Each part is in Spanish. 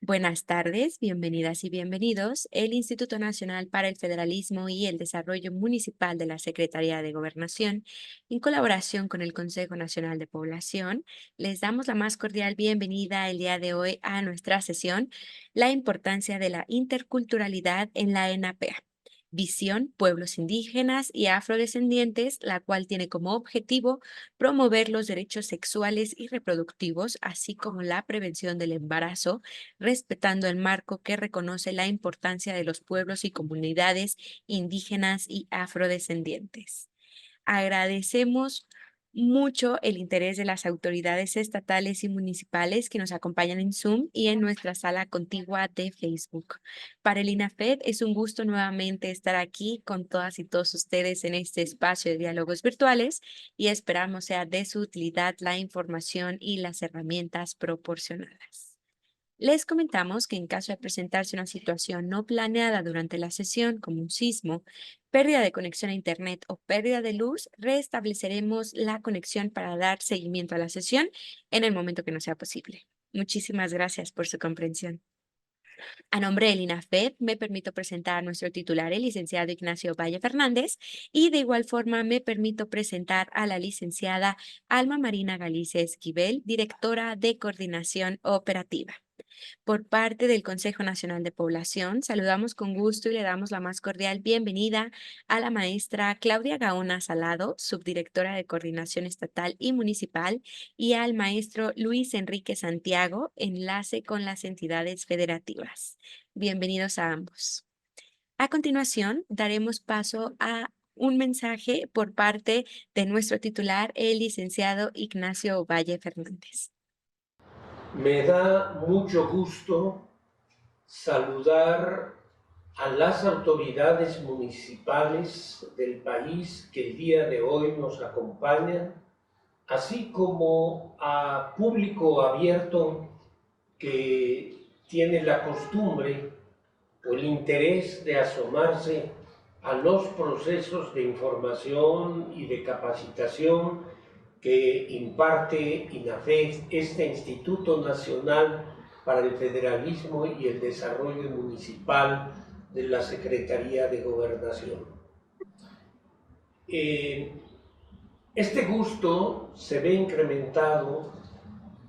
Buenas tardes, bienvenidas y bienvenidos. El Instituto Nacional para el Federalismo y el Desarrollo Municipal de la Secretaría de Gobernación, en colaboración con el Consejo Nacional de Población, les damos la más cordial bienvenida el día de hoy a nuestra sesión, La importancia de la interculturalidad en la ENAPEA. Visión Pueblos Indígenas y Afrodescendientes, la cual tiene como objetivo promover los derechos sexuales y reproductivos, así como la prevención del embarazo, respetando el marco que reconoce la importancia de los pueblos y comunidades indígenas y afrodescendientes. Agradecemos mucho el interés de las autoridades estatales y municipales que nos acompañan en Zoom y en nuestra sala contigua de Facebook. Para el INAFED es un gusto nuevamente estar aquí con todas y todos ustedes en este espacio de diálogos virtuales y esperamos sea de su utilidad la información y las herramientas proporcionadas. Les comentamos que en caso de presentarse una situación no planeada durante la sesión, como un sismo, pérdida de conexión a Internet o pérdida de luz, restableceremos la conexión para dar seguimiento a la sesión en el momento que no sea posible. Muchísimas gracias por su comprensión. A nombre del INAFED, me permito presentar a nuestro titular, el licenciado Ignacio Valle Fernández, y de igual forma me permito presentar a la licenciada Alma Marina Galicia Esquivel, directora de Coordinación Operativa. Por parte del Consejo Nacional de Población, saludamos con gusto y le damos la más cordial bienvenida a la maestra Claudia Gaona Salado, subdirectora de Coordinación Estatal y Municipal, y al maestro Luis Enrique Santiago, enlace con las entidades federativas. Bienvenidos a ambos. A continuación, daremos paso a un mensaje por parte de nuestro titular, el licenciado Ignacio Valle Fernández. Me da mucho gusto saludar a las autoridades municipales del país que el día de hoy nos acompañan, así como a público abierto que tiene la costumbre o el interés de asomarse a los procesos de información y de capacitación que imparte INAFED, este Instituto Nacional para el Federalismo y el Desarrollo Municipal de la Secretaría de Gobernación. Este gusto se ve incrementado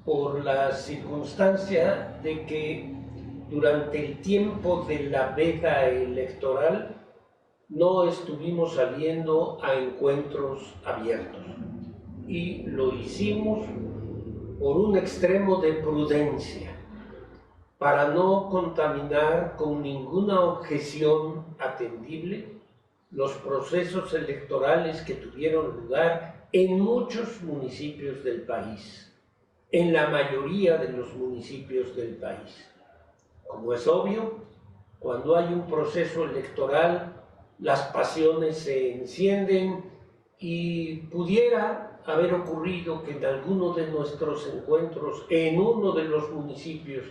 por la circunstancia de que durante el tiempo de la veda electoral no estuvimos saliendo a encuentros abiertos y lo hicimos por un extremo de prudencia para no contaminar con ninguna objeción atendible los procesos electorales que tuvieron lugar en muchos municipios del país, en la mayoría de los municipios del país. Como es obvio, cuando hay un proceso electoral, las pasiones se encienden y pudiera haber ocurrido que en alguno de nuestros encuentros, en uno de los municipios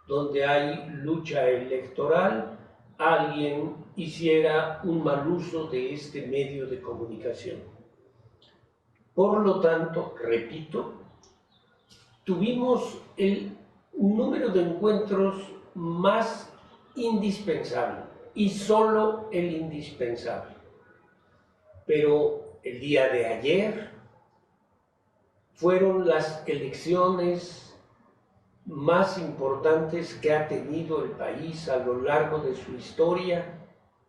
donde hay lucha electoral, alguien hiciera un mal uso de este medio de comunicación. Por lo tanto, repito, tuvimos el número de encuentros más indispensable y solo el indispensable. Pero el día de ayer fueron las elecciones más importantes que ha tenido el país a lo largo de su historia,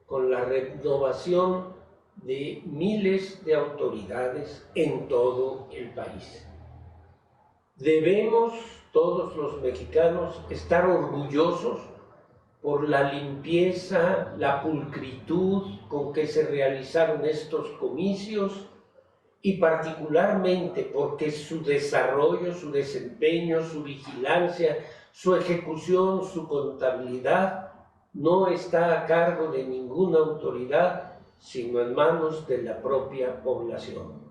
con la renovación de miles de autoridades en todo el país. Debemos, todos los mexicanos, estar orgullosos por la limpieza, la pulcritud con que se realizaron estos comicios y particularmente porque su desarrollo, su desempeño, su vigilancia, su ejecución, su contabilidad no está a cargo de ninguna autoridad, sino en manos de la propia población.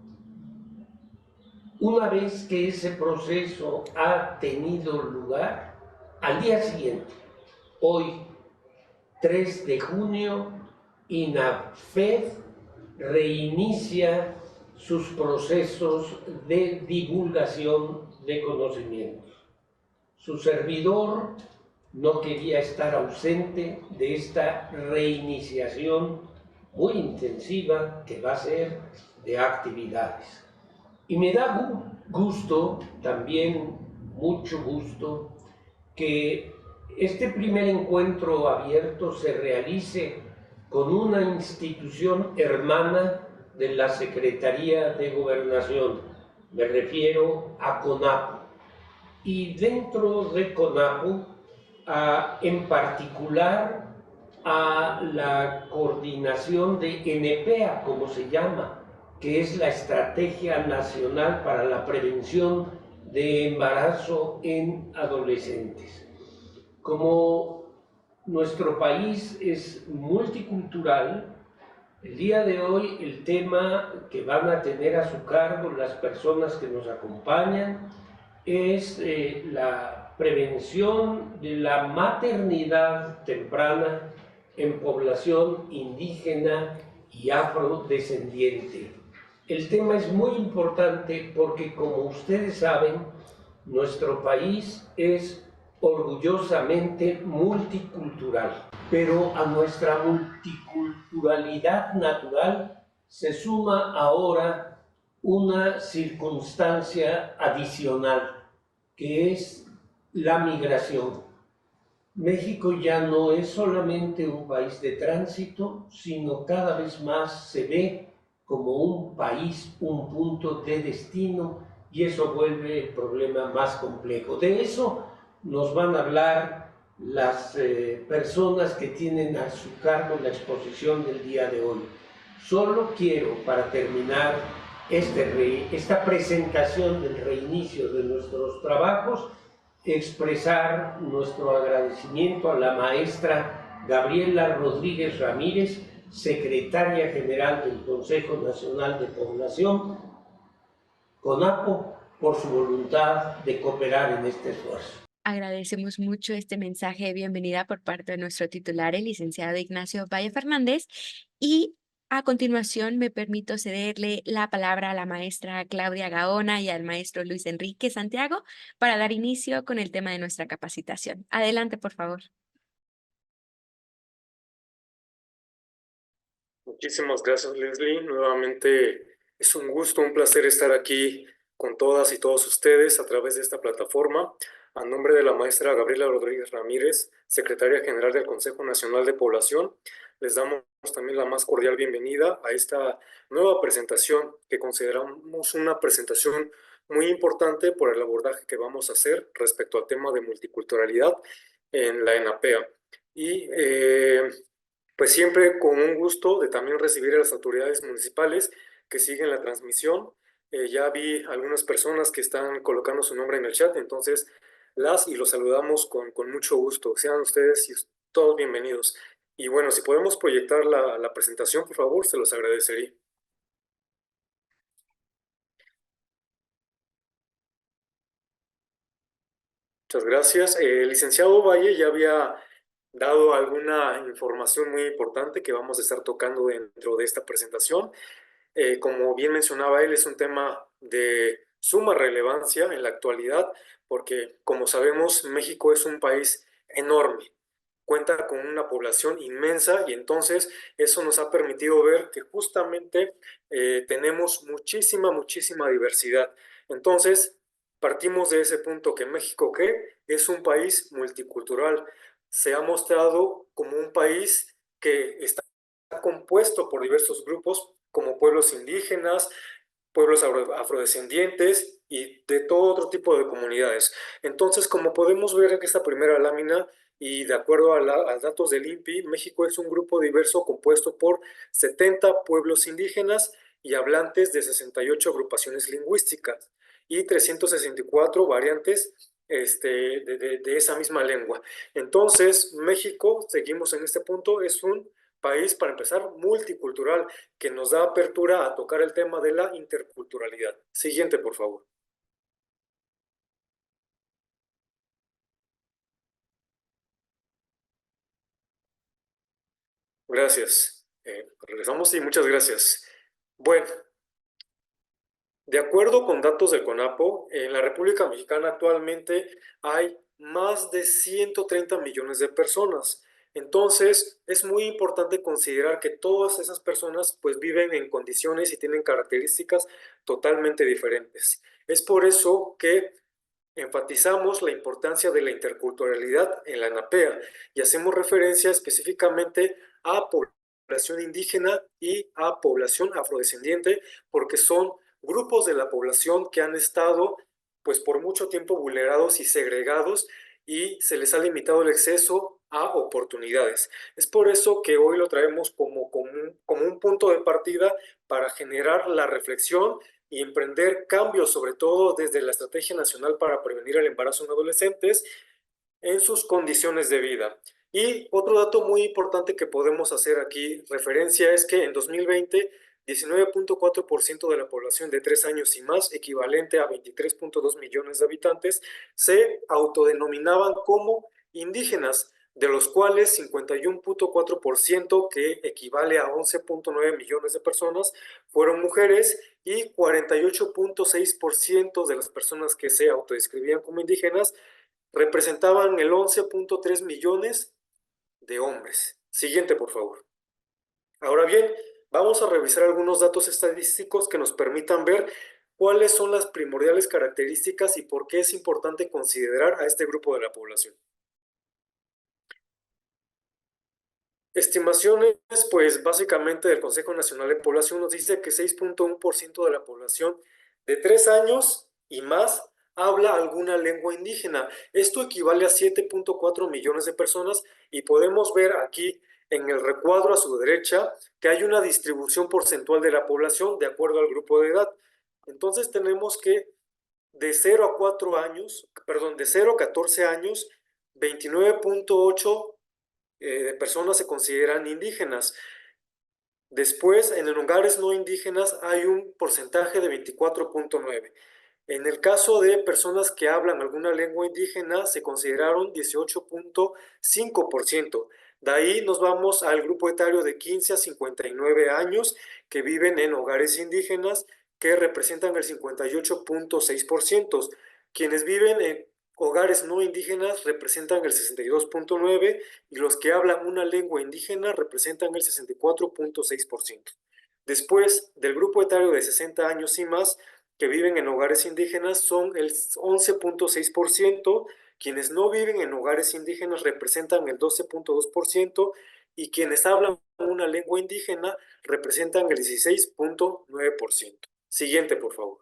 Una vez que ese proceso ha tenido lugar, al día siguiente, hoy, 3 de junio, INAFED reinicia sus procesos de divulgación de conocimientos. Su servidor no quería estar ausente de esta reiniciación muy intensiva que va a ser de actividades. Y me da gusto, también mucho gusto, que este primer encuentro abierto se realice con una institución hermana de la Secretaría de Gobernación. Me refiero a CONAPO. Y dentro de CONAPO, en particular a la coordinación de NPEA, como se llama, que es la Estrategia Nacional para la Prevención de Embarazo en Adolescentes. Como nuestro país es multicultural, el día de hoy el tema que van a tener a su cargo las personas que nos acompañan es la prevención de la maternidad temprana en población indígena y afrodescendiente. El tema es muy importante porque, como ustedes saben, nuestro país es orgullosamente multicultural, pero a nuestra multiculturalidad natural se suma ahora una circunstancia adicional, que es la migración. México ya no es solamente un país de tránsito, sino cada vez más se ve como un país, un punto de destino, y eso vuelve el problema más complejo. De eso nos van a hablar las personas que tienen a su cargo la exposición del día de hoy. Solo quiero, para terminar esta presentación del reinicio de nuestros trabajos, expresar nuestro agradecimiento a la maestra Gabriela Rodríguez Ramírez, secretaria general del Consejo Nacional de Población, CONAPO, por su voluntad de cooperar en este esfuerzo. Agradecemos mucho este mensaje de bienvenida por parte de nuestro titular, el licenciado Ignacio Valle Fernández. Y a continuación me permito cederle la palabra a la maestra Claudia Gaona y al maestro Luis Enrique Santiago para dar inicio con el tema de nuestra capacitación. Adelante, por favor. Muchísimas gracias, Leslie. Nuevamente es un gusto, un placer estar aquí con todas y todos ustedes a través de esta plataforma. A nombre de la maestra Gabriela Rodríguez Ramírez, secretaria general del Consejo Nacional de Población, les damos también la más cordial bienvenida a esta nueva presentación que consideramos una presentación muy importante por el abordaje que vamos a hacer respecto al tema de multiculturalidad en la ENAPEA. Y pues siempre con un gusto de también recibir a las autoridades municipales que siguen la transmisión. Ya vi algunas personas que están colocando su nombre en el chat, entonces las y los saludamos con mucho gusto. Sean ustedes todos bienvenidos. Y bueno, si podemos proyectar la presentación, por favor, se los agradecería. Muchas gracias. El licenciado Valle ya había dado alguna información muy importante que vamos a estar tocando dentro de esta presentación. Como bien mencionaba él, es un tema de suma relevancia en la actualidad porque, como sabemos, México es un país enorme, cuenta con una población inmensa y entonces eso nos ha permitido ver que justamente tenemos muchísima diversidad. Entonces, partimos de ese punto que México, ¿qué? Es un país multicultural. Se ha mostrado como un país que está compuesto por diversos grupos como pueblos indígenas, pueblos afrodescendientes y de todo otro tipo de comunidades. Entonces, como podemos ver en esta primera lámina, y de acuerdo a datos del INPI, México es un grupo diverso compuesto por 70 pueblos indígenas y hablantes de 68 agrupaciones lingüísticas y 364 variantes de esa misma lengua. Entonces, México, seguimos en este punto, es un país, para empezar, multicultural, que nos da apertura a tocar el tema de la interculturalidad. Siguiente, por favor. Gracias. Regresamos y muchas gracias. Bueno, de acuerdo con datos del CONAPO, en la República Mexicana actualmente hay más de 130 millones de personas. Entonces, es muy importante considerar que todas esas personas pues viven en condiciones y tienen características totalmente diferentes. Es por eso que enfatizamos la importancia de la interculturalidad en la NAPEA y hacemos referencia específicamente a población indígena y a población afrodescendiente, porque son grupos de la población que han estado pues por mucho tiempo vulnerados y segregados, y se les ha limitado el acceso a oportunidades. Es por eso que hoy lo traemos como un punto de partida para generar la reflexión y emprender cambios, sobre todo desde la Estrategia Nacional para Prevenir el Embarazo en Adolescentes, en sus condiciones de vida. Y otro dato muy importante que podemos hacer aquí referencia es que en 2020, 19.4% de la población de 3 años y más, equivalente a 23.2 millones de habitantes, se autodenominaban como indígenas, de los cuales 51.4%, que equivale a 11.9 millones de personas, fueron mujeres, y 48.6% de las personas que se autodescribían como indígenas representaban el 11.3 millones de hombres. Siguiente, por favor. Ahora bien, vamos a revisar algunos datos estadísticos que nos permitan ver cuáles son las primordiales características y por qué es importante considerar a este grupo de la población. Estimaciones, pues básicamente del Consejo Nacional de Población nos dice que 6.1% de la población de 3 años y más habla alguna lengua indígena. Esto equivale a 7.4 millones de personas, y podemos ver aquí en el recuadro a su derecha que hay una distribución porcentual de la población de acuerdo al grupo de edad. Entonces tenemos que de 0 a 4 años, perdón, de 0 a 14 años, 29.8 de personas se consideran indígenas. Después, en lugares no indígenas hay un porcentaje de 24.9. En el caso de personas que hablan alguna lengua indígena, se consideraron 18.5%. De ahí nos vamos al grupo etario de 15 a 59 años que viven en hogares indígenas, que representan el 58.6%. Quienes viven en hogares no indígenas representan el 62.9%, y los que hablan una lengua indígena representan el 64.6%. Después, del grupo etario de 60 años y más, que viven en hogares indígenas, son el 11.6%, quienes no viven en hogares indígenas representan el 12.2%, y quienes hablan una lengua indígena representan el 16.9%. Siguiente, por favor.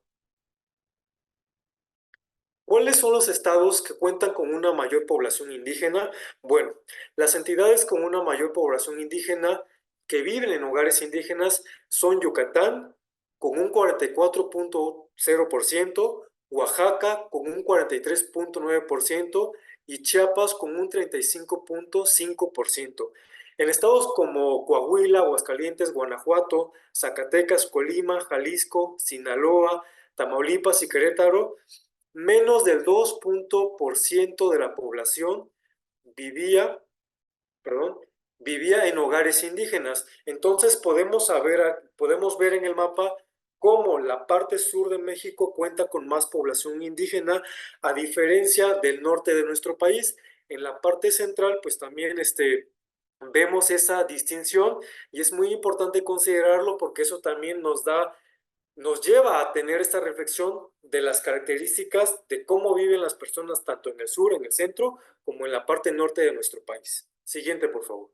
¿Cuáles son los estados que cuentan con una mayor población indígena? Bueno, las entidades con una mayor población indígena que viven en hogares indígenas son Yucatán, con un 44.0%, Oaxaca con un 43.9% y Chiapas con un 35.5%. En estados como Coahuila, Aguascalientes, Guanajuato, Zacatecas, Colima, Jalisco, Sinaloa, Tamaulipas y Querétaro, menos del 2% de la población vivía, perdón, vivía en hogares indígenas. Entonces podemos ver en el mapa cómo la parte sur de México cuenta con más población indígena, a diferencia del norte de nuestro país. En la parte central, pues también vemos esa distinción, y es muy importante considerarlo porque eso también nos lleva a tener esta reflexión de las características de cómo viven las personas tanto en el sur, en el centro, como en la parte norte de nuestro país. Siguiente, por favor.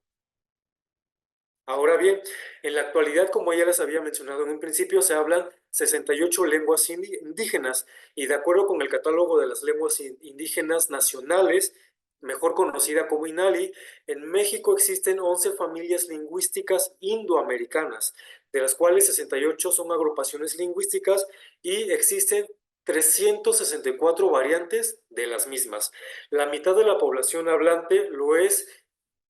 Ahora bien, en la actualidad, como ya les había mencionado en un principio, se hablan 68 lenguas indígenas, y de acuerdo con el Catálogo de las Lenguas Indígenas Nacionales, mejor conocida como INALI, en México existen 11 familias lingüísticas indoamericanas, de las cuales 68 son agrupaciones lingüísticas, y existen 364 variantes de las mismas. La mitad de la población hablante lo es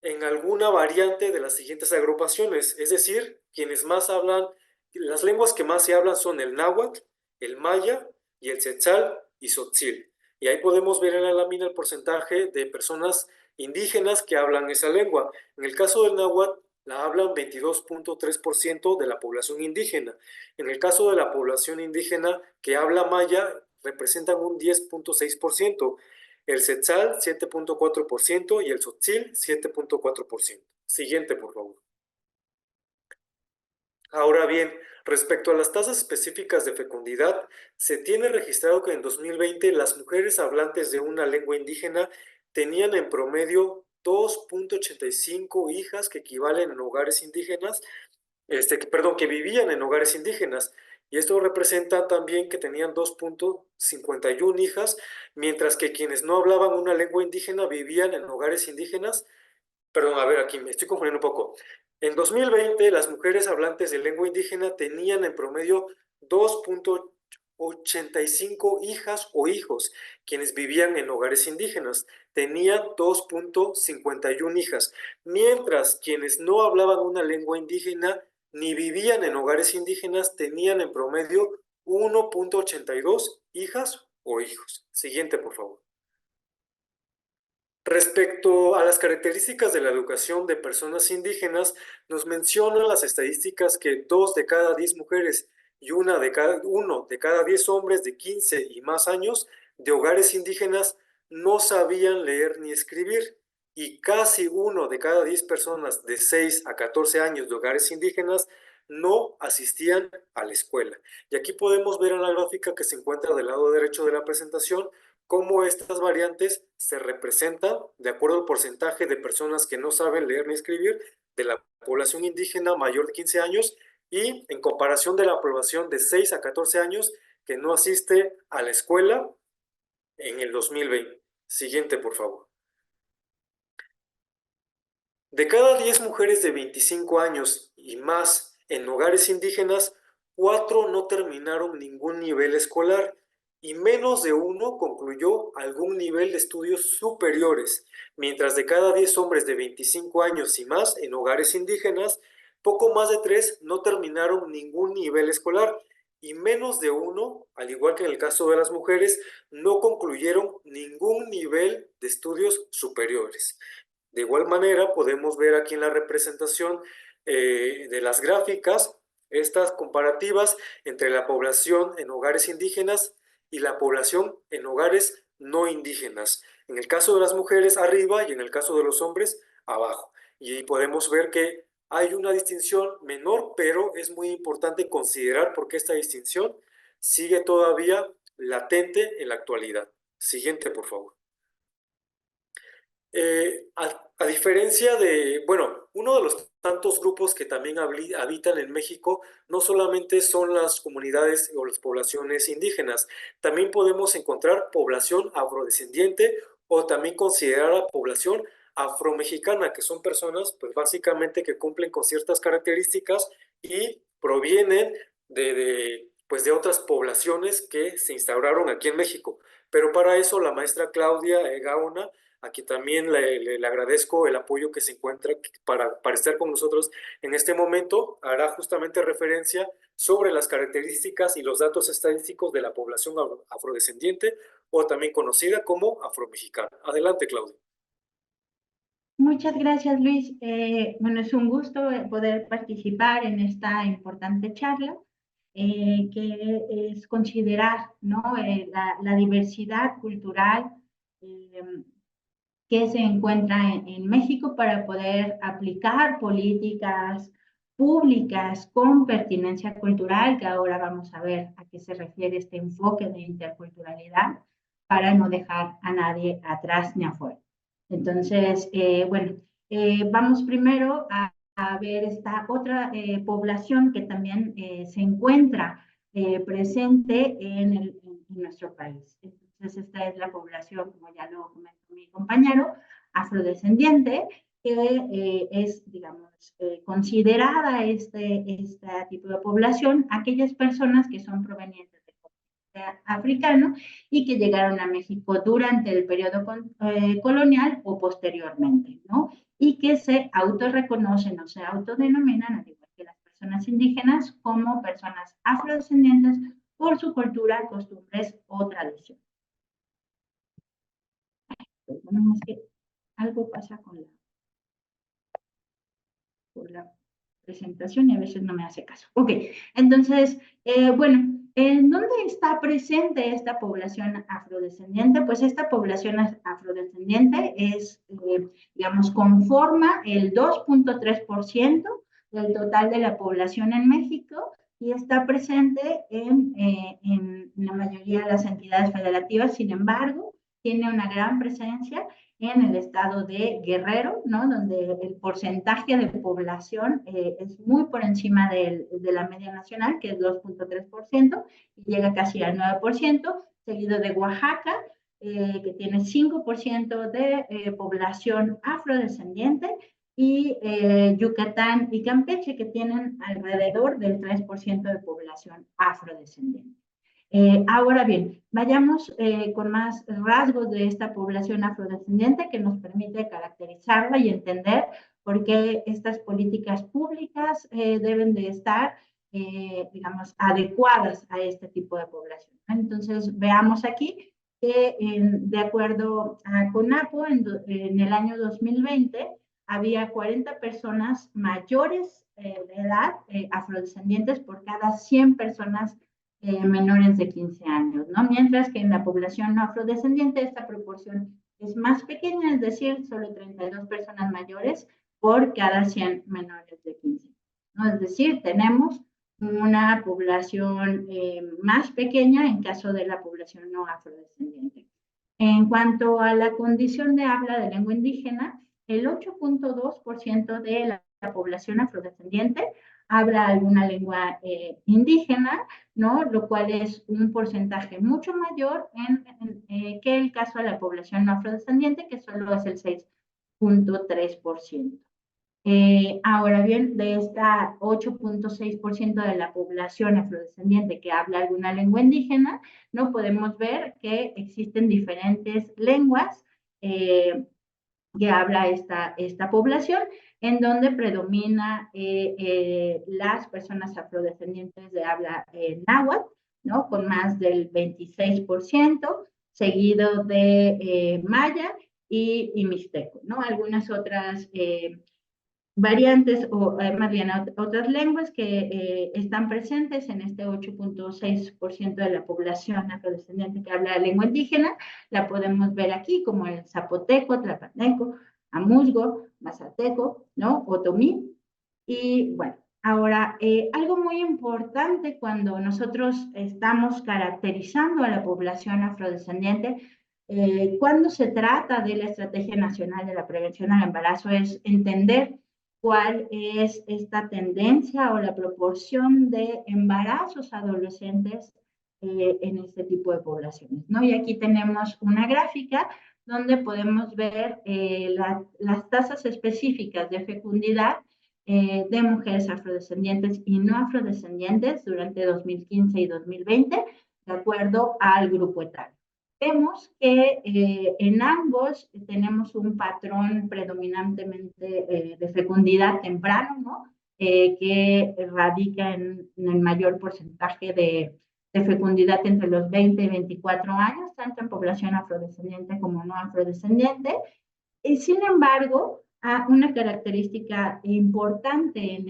en alguna variante de las siguientes agrupaciones, es decir, quienes más hablan, las lenguas que más se hablan son el náhuatl, el maya y el tzetzal y tzotzil. Y ahí podemos ver en la lámina el porcentaje de personas indígenas que hablan esa lengua. En el caso del náhuatl, la hablan 22.3% de la población indígena. En el caso de la población indígena que habla maya, representan un 10.6%. el Setzal 7.4% y el Tzotzil 7.4%. Siguiente, por favor. Ahora bien, respecto a las tasas específicas de fecundidad, se tiene registrado que en 2020 las mujeres hablantes de una lengua indígena tenían en promedio 2.85 hijas, que equivalen en hogares indígenas, que vivían en hogares indígenas. Y esto representa también que tenían 2.51 hijas, mientras que quienes no hablaban una lengua indígena vivían en hogares indígenas. Perdón, a ver, aquí me estoy confundiendo un poco. En 2020, las mujeres hablantes de lengua indígena tenían en promedio 2.85 hijas o hijos. Quienes vivían en hogares indígenas tenían 2.51 hijas, mientras quienes no hablaban una lengua indígena ni vivían en hogares indígenas tenían en promedio 1.82 hijas o hijos. Siguiente, por favor. Respecto a las características de la educación de personas indígenas, nos mencionan las estadísticas que 2 de cada 10 mujeres y 1 de cada 10 hombres de 15 y más años de hogares indígenas no sabían leer ni escribir, y casi 1 de cada 10 personas de 6 a 14 años de hogares indígenas no asistían a la escuela. Y aquí podemos ver en la gráfica que se encuentra del lado derecho de la presentación cómo estas variantes se representan de acuerdo al porcentaje de personas que no saben leer ni escribir de la población indígena mayor de 15 años y en comparación de la población de 6 a 14 años que no asiste a la escuela en el 2020. Siguiente, por favor. De cada 10 mujeres de 25 años y más en hogares indígenas, 4 no terminaron ningún nivel escolar y menos de 1 concluyó algún nivel de estudios superiores, mientras de cada 10 hombres de 25 años y más en hogares indígenas, poco más de 3 no terminaron ningún nivel escolar y menos de 1, al igual que en el caso de las mujeres, no concluyeron ningún nivel de estudios superiores. De igual manera, podemos ver aquí en la representación de las gráficas estas comparativas entre la población en hogares indígenas y la población en hogares no indígenas. En el caso de las mujeres arriba y en el caso de los hombres abajo. Y podemos ver que hay una distinción menor, pero es muy importante considerar porque esta distinción sigue todavía latente en la actualidad. Siguiente, por favor. A diferencia de, bueno, uno de los tantos grupos que también habitan en México no solamente son las comunidades o las poblaciones indígenas, también podemos encontrar población afrodescendiente o también considerada población afromexicana, que son personas, pues básicamente que cumplen con ciertas características y provienen pues de otras poblaciones que se instauraron aquí en México. Pero para eso la maestra Claudia Gaona, aquí también le agradezco el apoyo que se encuentra para estar con nosotros en este momento. Hará justamente referencia sobre las características y los datos estadísticos de la población afrodescendiente o también conocida como afromexicana. Adelante, Claudia. Muchas gracias, Luis. Bueno, es un gusto poder participar en esta importante charla, que es considerar, ¿no? La diversidad cultural que se encuentra en México para poder aplicar políticas públicas con pertinencia cultural, que ahora vamos a ver a qué se refiere este enfoque de interculturalidad, para no dejar a nadie atrás ni afuera. Entonces, bueno, vamos primero a ver esta otra población que también se encuentra presente en nuestro país. Entonces, esta es la población, como ya lo comentó mi compañero, afrodescendiente, que es, digamos, considerada este tipo de población, aquellas personas que son provenientes del continente africano y que llegaron a México durante el periodo colonial o posteriormente, ¿no? Y que se autorreconocen o se autodenominan, al igual que las personas indígenas, como personas afrodescendientes por su cultura, costumbres o tradición. Perdóname, es que algo pasa con la presentación y a veces no me hace caso. Ok, entonces, bueno, ¿En dónde está presente esta población afrodescendiente? Pues esta población afrodescendiente es, digamos, conforma el 2.3% del total de la población en México y está presente en la mayoría de las entidades federativas. Sin embargo, tiene una gran presencia en el estado de Guerrero, ¿no? Donde el porcentaje de población es muy por encima de la media nacional, que es 2.3%, y llega casi al 9%, seguido de Oaxaca, que tiene 5% de población afrodescendiente, y Yucatán y Campeche, que tienen alrededor del 3% de población afrodescendiente. Ahora bien, vayamos con más rasgos de esta población afrodescendiente que nos permite caracterizarla y entender por qué estas políticas públicas deben de estar, digamos, adecuadas a este tipo de población. Entonces, veamos aquí que de acuerdo a CONAPO, en el año 2020 había 40 personas mayores de edad afrodescendientes por cada 100 personas menores de 15 años, ¿no? Mientras que en la población no afrodescendiente esta proporción es más pequeña, es decir, solo 32 personas mayores por cada 100 menores de 15, ¿no? Es decir, tenemos una población más pequeña en caso de la población no afrodescendiente. En cuanto a la condición de habla de lengua indígena, el 8.2% de la población afrodescendiente habla alguna lengua indígena, ¿no? Lo cual es un porcentaje mucho mayor que el caso de la población no afrodescendiente, que solo es el 6.3%. Ahora bien, de esta 8.6% de la población afrodescendiente que habla alguna lengua indígena, no podemos ver que existen diferentes lenguas que habla esta población, en donde predomina las personas afrodescendientes de habla náhuatl, ¿no? Con más del 26%, seguido de maya y mixteco, ¿no? Algunas otras variantes o más bien otras lenguas que están presentes en este 8.6% de la población afrodescendiente que habla lengua indígena, la podemos ver aquí como el zapoteco, tlapaneco, amuzgo, mazateco, ¿no? Otomí. Y bueno, ahora, algo muy importante cuando nosotros estamos caracterizando a la población afrodescendiente, cuando se trata de la Estrategia Nacional de la Prevención al Embarazo, es entender cuál es esta tendencia o la proporción de embarazos adolescentes en este tipo de poblaciones, ¿no? Y aquí tenemos una gráfica donde podemos ver las tasas específicas de fecundidad de mujeres afrodescendientes y no afrodescendientes durante 2015 y 2020, de acuerdo al grupo etario. Vemos que en ambos tenemos un patrón predominantemente de fecundidad temprano, ¿no? Que radica en el mayor porcentaje de fecundidad entre los 20 y 24 años, tanto en población afrodescendiente como no afrodescendiente. Y sin embargo, una característica importante en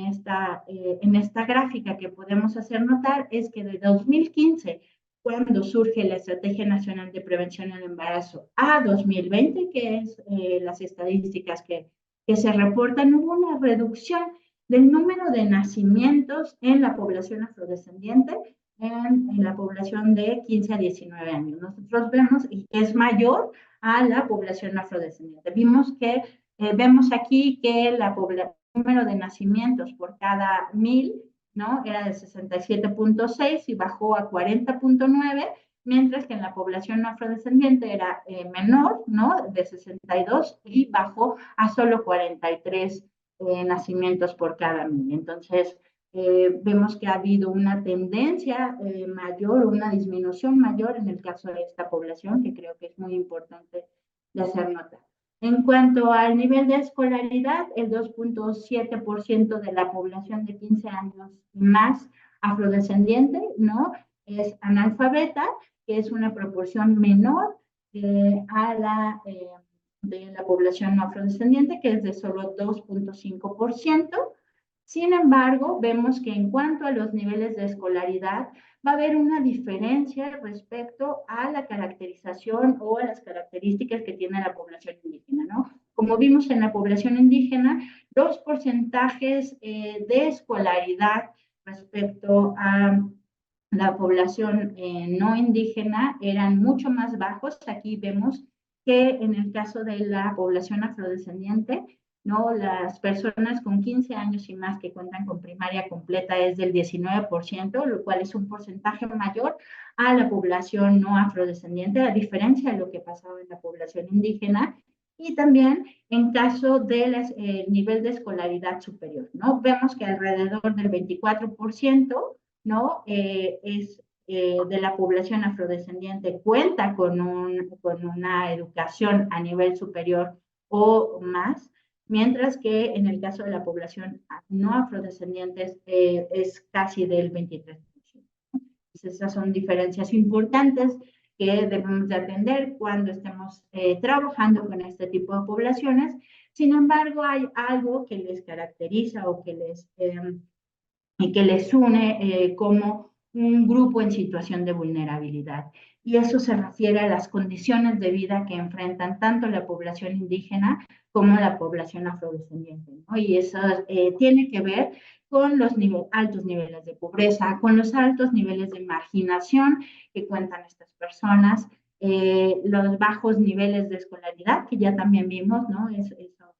esta gráfica que podemos hacer notar es que de 2015, cuando surge la Estrategia Nacional de Prevención del Embarazo, a 2020, que es las estadísticas que se reportan, hubo una reducción del número de nacimientos en la población afrodescendiente en la población de 15 a 19 años. Nosotros vemos que es mayor a la población afrodescendiente. Vemos aquí que el número de nacimientos por cada 1000, ¿no? Era de 67.6 y bajó a 40.9, mientras que en la población no afrodescendiente era menor, ¿no? De 62 y bajó a solo 43 nacimientos por cada 1000. Entonces, vemos que ha habido una tendencia mayor, una disminución mayor en el caso de esta población, que creo que es muy importante de hacer notar. En cuanto al nivel de escolaridad, el 2.7% de la población de 15 años y más afrodescendiente, ¿no? Es analfabeta, que es una proporción menor a la de la población no afrodescendiente, que es de solo 2.5%. Sin embargo, vemos que en cuanto a los niveles de escolaridad, va a haber una diferencia respecto a la caracterización o a las características que tiene la población indígena, ¿no? Como vimos en la población indígena, los porcentajes de escolaridad respecto a la población no indígena eran mucho más bajos. Aquí vemos que en el caso de la población afrodescendiente, ¿no? Las personas con 15 años y más que cuentan con primaria completa es del 19%, lo cual es un porcentaje mayor a la población no afrodescendiente, a diferencia de lo que pasaba en la población indígena. Y también en caso del nivel de escolaridad superior, ¿no? Vemos que alrededor del 24%, ¿no? De la población afrodescendiente cuenta con una educación a nivel superior o más, mientras que en el caso de la población no afrodescendientes es casi del 23%. Entonces, esas son diferencias importantes que debemos de atender cuando estemos trabajando con este tipo de poblaciones. Sin embargo, hay algo que les caracteriza o que les une como un grupo en situación de vulnerabilidad. Y eso se refiere a las condiciones de vida que enfrentan tanto la población indígena como la población afrodescendiente, ¿no? Y eso tiene que ver con los altos niveles de pobreza, con los altos niveles de marginación que cuentan estas personas, los bajos niveles de escolaridad, que ya también vimos, ¿no? Eso está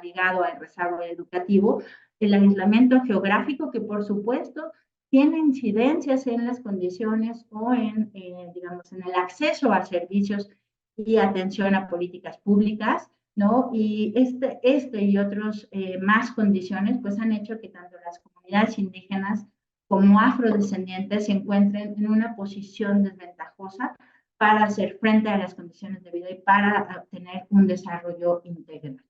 ligado al rezago educativo, el aislamiento geográfico, que por supuesto tiene incidencias en las condiciones o digamos, en el acceso a servicios y atención a políticas públicas, ¿no? Y y otros más condiciones, pues han hecho que tanto las comunidades indígenas como afrodescendientes se encuentren en una posición desventajosa para hacer frente a las condiciones de vida y para obtener un desarrollo integral,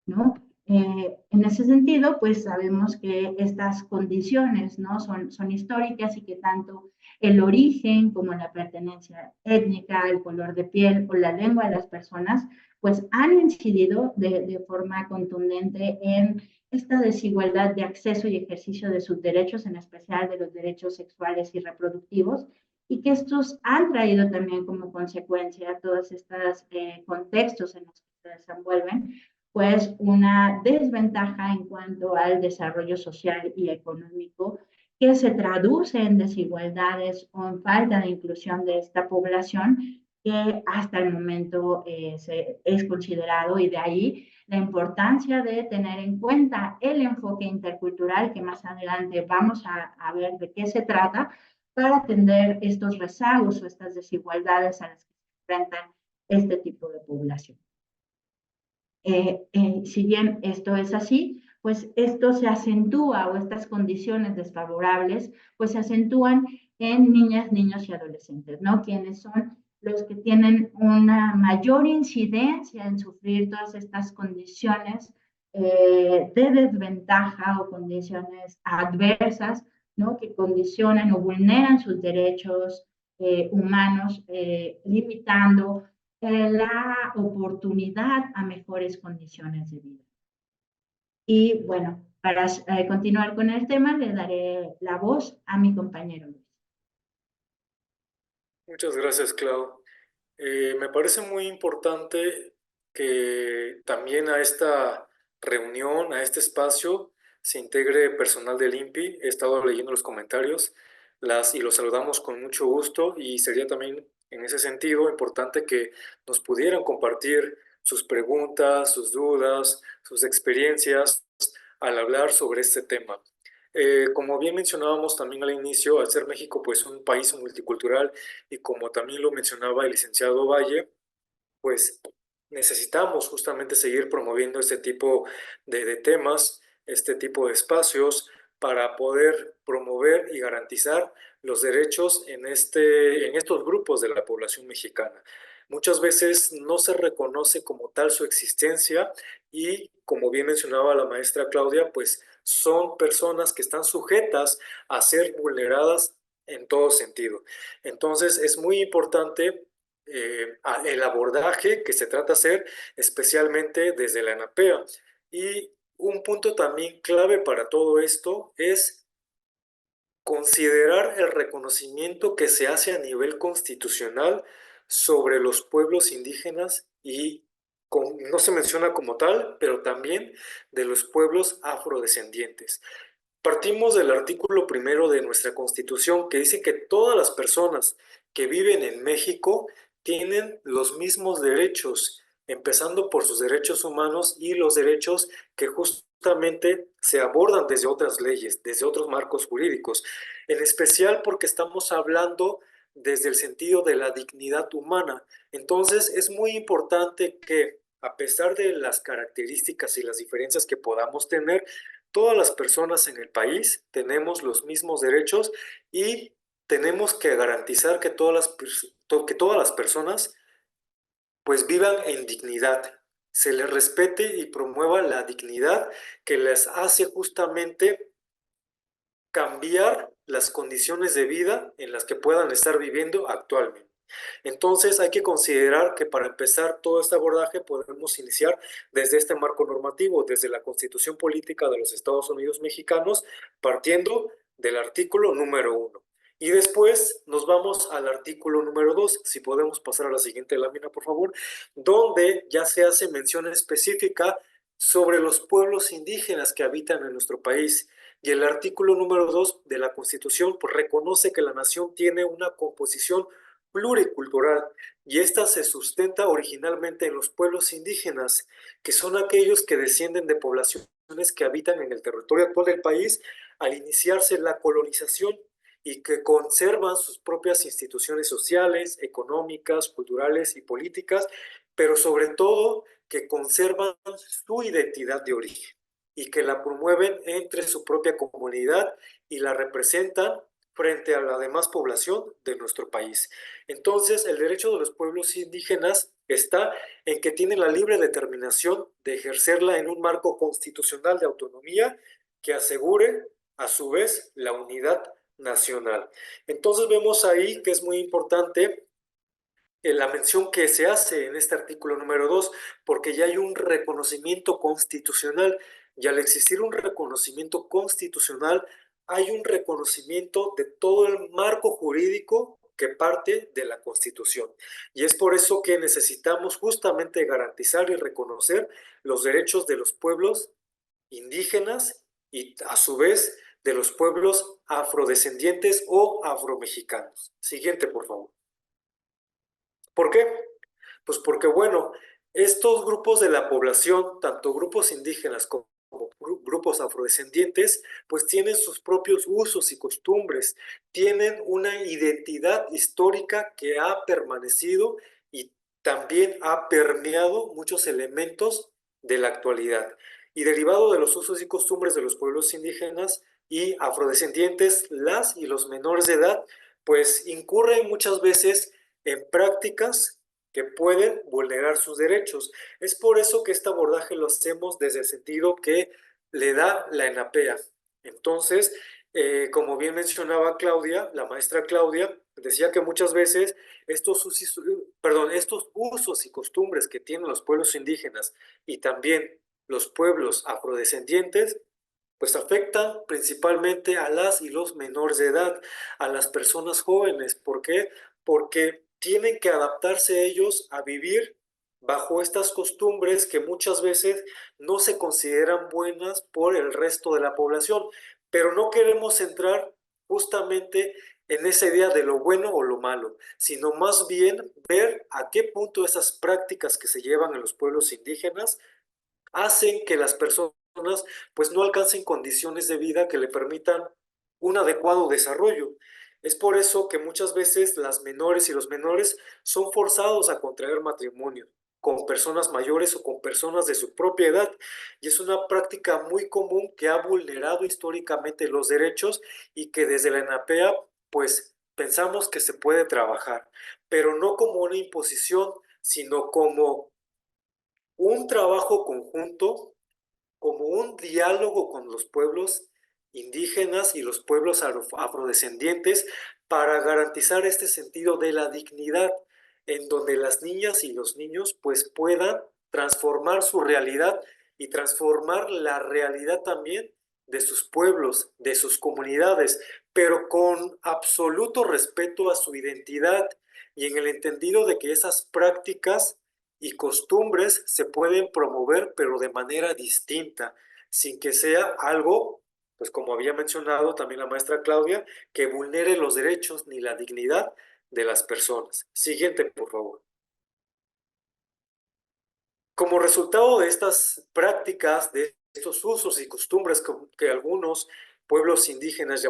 ¿no? En ese sentido, pues sabemos que estas condiciones, ¿no? son históricas y que tanto el origen como la pertenencia étnica, el color de piel o la lengua de las personas, pues han incidido de forma contundente en esta desigualdad de acceso y ejercicio de sus derechos, en especial de los derechos sexuales y reproductivos, y que estos han traído también como consecuencia todos estos contextos en los que se desenvuelven, pues una desventaja en cuanto al desarrollo social y económico que se traduce en desigualdades o en falta de inclusión de esta población que hasta el momento es considerado, y de ahí la importancia de tener en cuenta el enfoque intercultural, que más adelante vamos a ver de qué se trata, para atender estos rezagos o estas desigualdades a las que se enfrentan este tipo de población. Si bien esto es así, pues esto se acentúa, o estas condiciones desfavorables, pues se acentúan en niñas, niños y adolescentes, ¿no? Quienes son los que tienen una mayor incidencia en sufrir todas estas condiciones de desventaja o condiciones adversas, ¿no? Que condicionan o vulneran sus derechos humanos, limitando la oportunidad a mejores condiciones de vida. Y bueno, para continuar con el tema, le daré la voz a mi compañero Luis. Muchas gracias, Clau. Me parece muy importante que también a esta reunión, a este espacio, se integre personal del INPI. He estado leyendo los comentarios y los saludamos con mucho gusto, y sería también en ese sentido importante que nos pudieran compartir sus preguntas, sus dudas, sus experiencias al hablar sobre este tema. Como bien mencionábamos también al inicio, al ser México pues un país multicultural, y como también lo mencionaba el licenciado Valle, pues necesitamos justamente seguir promoviendo este tipo de temas, este tipo de espacios, para poder promover y garantizar los derechos en estos grupos de la población mexicana. Muchas veces no se reconoce como tal su existencia, y como bien mencionaba la maestra Claudia, pues son personas que están sujetas a ser vulneradas en todo sentido. Entonces es muy importante el abordaje que se trata de hacer, especialmente desde la ANAPEA. Y un punto también clave para todo esto es considerar el reconocimiento que se hace a nivel constitucional sobre los pueblos indígenas y no se menciona como tal, pero también de los pueblos afrodescendientes. Partimos del artículo primero de nuestra Constitución que dice que todas las personas que viven en México tienen los mismos derechos, empezando por sus derechos humanos y los derechos que justamente se abordan desde otras leyes, desde otros marcos jurídicos, en especial porque estamos hablando desde el sentido de la dignidad humana. Entonces es muy importante que, a pesar de las características y las diferencias que podamos tener, todas las personas en el país tenemos los mismos derechos y tenemos que garantizar que que todas las personas pues vivan en dignidad, se les respete y promueva la dignidad que les hace justamente cambiar las condiciones de vida en las que puedan estar viviendo actualmente. Entonces hay que considerar que para empezar todo este abordaje podemos iniciar desde este marco normativo, desde la Constitución Política de los Estados Unidos Mexicanos, partiendo del artículo número 1. Y después nos vamos al artículo número 2, si podemos pasar a la siguiente lámina, por favor, donde ya se hace mención específica sobre los pueblos indígenas que habitan en nuestro país. Y el artículo número 2 de la Constitución pues, reconoce que la nación tiene una composición pluricultural y esta se sustenta originalmente en los pueblos indígenas, que son aquellos que descienden de poblaciones que habitan en el territorio actual del país al iniciarse la colonización y que conservan sus propias instituciones sociales, económicas, culturales y políticas, pero sobre todo que conservan su identidad de origen y que la promueven entre su propia comunidad y la representan frente a la demás población de nuestro país. Entonces, el derecho de los pueblos indígenas está en que tienen la libre determinación de ejercerla en un marco constitucional de autonomía que asegure, a su vez, la unidad nacional. Entonces, vemos ahí que es muy importante la mención que se hace en este artículo número 2, porque ya hay un reconocimiento constitucional y al existir un reconocimiento constitucional, hay un reconocimiento de todo el marco jurídico que parte de la Constitución. Y es por eso que necesitamos justamente garantizar y reconocer los derechos de los pueblos indígenas y a su vez de los pueblos afrodescendientes o afromexicanos. Siguiente, por favor. ¿Por qué? Pues porque, bueno, estos grupos de la población, tanto grupos indígenas como grupos afrodescendientes, pues tienen sus propios usos y costumbres, tienen una identidad histórica que ha permanecido y también ha permeado muchos elementos de la actualidad. Y derivado de los usos y costumbres de los pueblos indígenas y afrodescendientes, las y los menores de edad, pues incurren muchas veces en prácticas que pueden vulnerar sus derechos. Es por eso que este abordaje lo hacemos desde el sentido que le da la ENAPEA. Entonces, como bien mencionaba Claudia, la maestra Claudia, decía que muchas veces estos usos y costumbres que tienen los pueblos indígenas y también los pueblos afrodescendientes, pues afectan principalmente a las y los menores de edad, a las personas jóvenes. ¿Por qué? Porque tienen que adaptarse ellos a vivir bajo estas costumbres que muchas veces no se consideran buenas por el resto de la población, pero no queremos entrar justamente en esa idea de lo bueno o lo malo, sino más bien ver a qué punto esas prácticas que se llevan en los pueblos indígenas hacen que las personas pues no alcancen condiciones de vida que le permitan un adecuado desarrollo. Es por eso que muchas veces las menores y los menores son forzados a contraer matrimonio con personas mayores o con personas de su propia edad. Y es una práctica muy común que ha vulnerado históricamente los derechos y que desde la ENAPEA pues pensamos que se puede trabajar, pero no como una imposición, sino como un trabajo conjunto, como un diálogo con los pueblos indígenas y los pueblos afrodescendientes para garantizar este sentido de la dignidad, en donde las niñas y los niños pues puedan transformar su realidad y transformar la realidad también de sus pueblos, de sus comunidades, pero con absoluto respeto a su identidad y en el entendido de que esas prácticas y costumbres se pueden promover, pero de manera distinta, sin que sea algo, pues como había mencionado también la maestra Claudia, que vulnere los derechos ni la dignidad de las personas. Siguiente, por favor. Como resultado de estas prácticas, de estos usos y costumbres que algunos pueblos indígenas y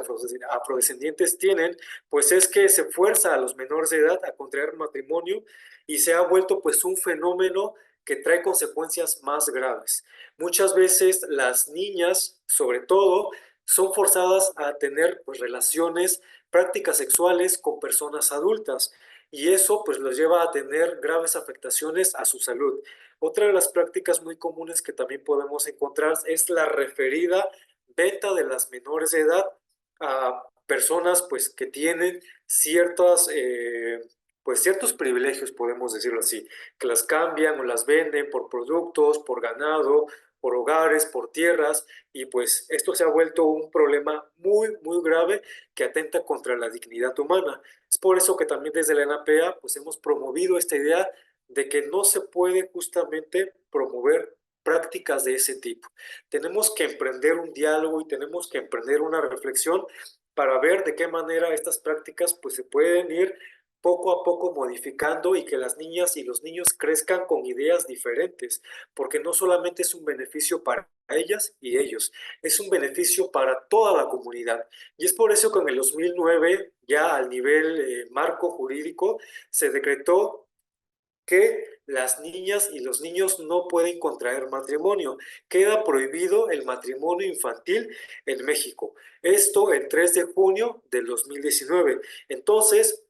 afrodescendientes tienen, pues es que se fuerza a los menores de edad a contraer matrimonio y se ha vuelto pues un fenómeno que trae consecuencias más graves. Muchas veces las niñas, sobre todo, son forzadas a tener pues relaciones, prácticas sexuales con personas adultas y eso pues los lleva a tener graves afectaciones a su salud. Otra de las prácticas muy comunes que también podemos encontrar es la referida venta de las menores de edad a personas pues que tienen ciertas, pues ciertos privilegios, podemos decirlo así, que las cambian o las venden por productos, por ganado, por hogares, por tierras, y pues esto se ha vuelto un problema muy, muy grave que atenta contra la dignidad humana. Es por eso que también desde la NAPEA pues hemos promovido esta idea de que no se puede justamente promover prácticas de ese tipo. Tenemos que emprender un diálogo y tenemos que emprender una reflexión para ver de qué manera estas prácticas pues se pueden ir poco a poco modificando y que las niñas y los niños crezcan con ideas diferentes, porque no solamente es un beneficio para ellas y ellos, es un beneficio para toda la comunidad. Y es por eso que en el 2009, ya al nivel marco jurídico, se decretó que las niñas y los niños no pueden contraer matrimonio. Queda prohibido el matrimonio infantil en México. Esto el 3 de junio del 2019. Entonces,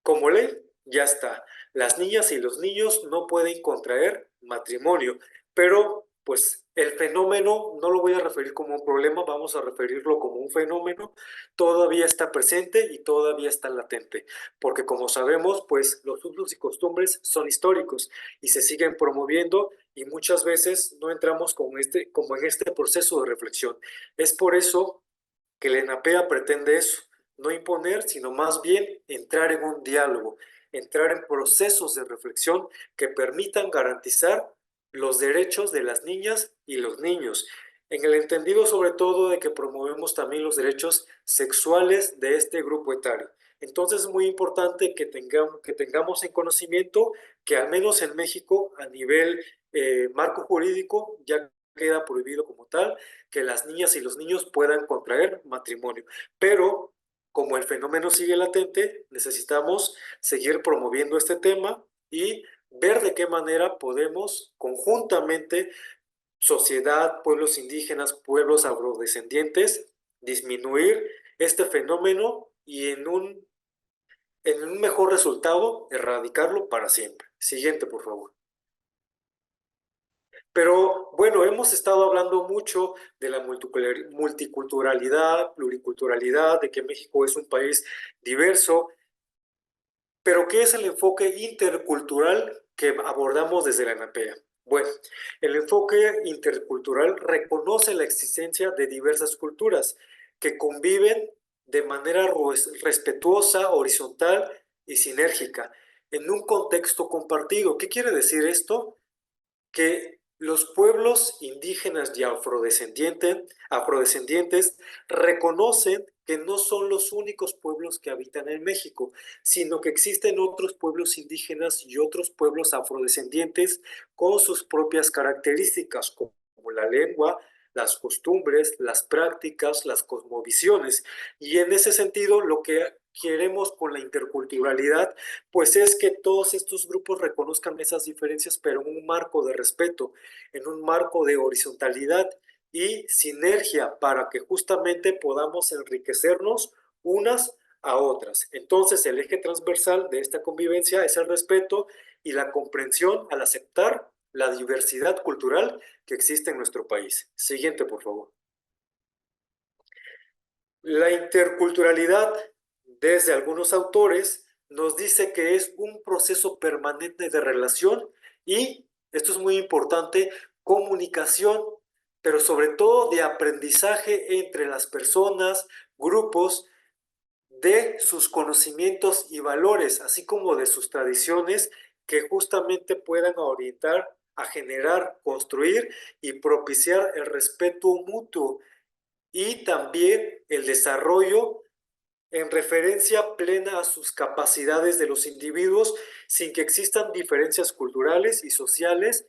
como ley, ya está. Las niñas y los niños no pueden contraer matrimonio, pero pues el fenómeno no lo voy a referir como un problema, vamos a referirlo como un fenómeno, todavía está presente y todavía está latente, porque como sabemos, pues los usos y costumbres son históricos y se siguen promoviendo y muchas veces no entramos como en este proceso de reflexión. Es por eso que la ENAPEA pretende eso, no imponer, sino más bien entrar en un diálogo, entrar en procesos de reflexión que permitan garantizar los derechos de las niñas y los niños, en el entendido sobre todo de que promovemos también los derechos sexuales de este grupo etario. Entonces es muy importante que tengamos en conocimiento que al menos en México, a nivel marco jurídico, ya queda prohibido como tal que las niñas y los niños puedan contraer matrimonio. Pero como el fenómeno sigue latente, necesitamos seguir promoviendo este tema y ver de qué manera podemos conjuntamente, sociedad, pueblos indígenas, pueblos afrodescendientes, disminuir este fenómeno y en un mejor resultado, erradicarlo para siempre. Siguiente, por favor. Pero bueno, hemos estado hablando mucho de la multiculturalidad, pluriculturalidad, de que México es un país diverso, pero ¿qué es el enfoque intercultural que abordamos desde la ANAPEA? Bueno, el enfoque intercultural reconoce la existencia de diversas culturas que conviven de manera respetuosa, horizontal y sinérgica en un contexto compartido. ¿Qué quiere decir esto? Que los pueblos indígenas y afrodescendientes reconocen que no son los únicos pueblos que habitan en México, sino que existen otros pueblos indígenas y otros pueblos afrodescendientes con sus propias características, como la lengua, las costumbres, las prácticas, las cosmovisiones. Y en ese sentido, lo que queremos con la interculturalidad pues es que todos estos grupos reconozcan esas diferencias, pero en un marco de respeto, en un marco de horizontalidad y sinergia para que justamente podamos enriquecernos unas a otras. Entonces, el eje transversal de esta convivencia es el respeto y la comprensión al aceptar la diversidad cultural que existe en nuestro país. Siguiente, por favor. La interculturalidad, desde algunos autores, nos dice que es un proceso permanente de relación y, esto es muy importante, comunicación, pero sobre todo de aprendizaje entre las personas, grupos, de sus conocimientos y valores, así como de sus tradiciones, que justamente puedan orientar a generar, construir y propiciar el respeto mutuo y también el desarrollo en referencia plena a sus capacidades de los individuos sin que existan diferencias culturales y sociales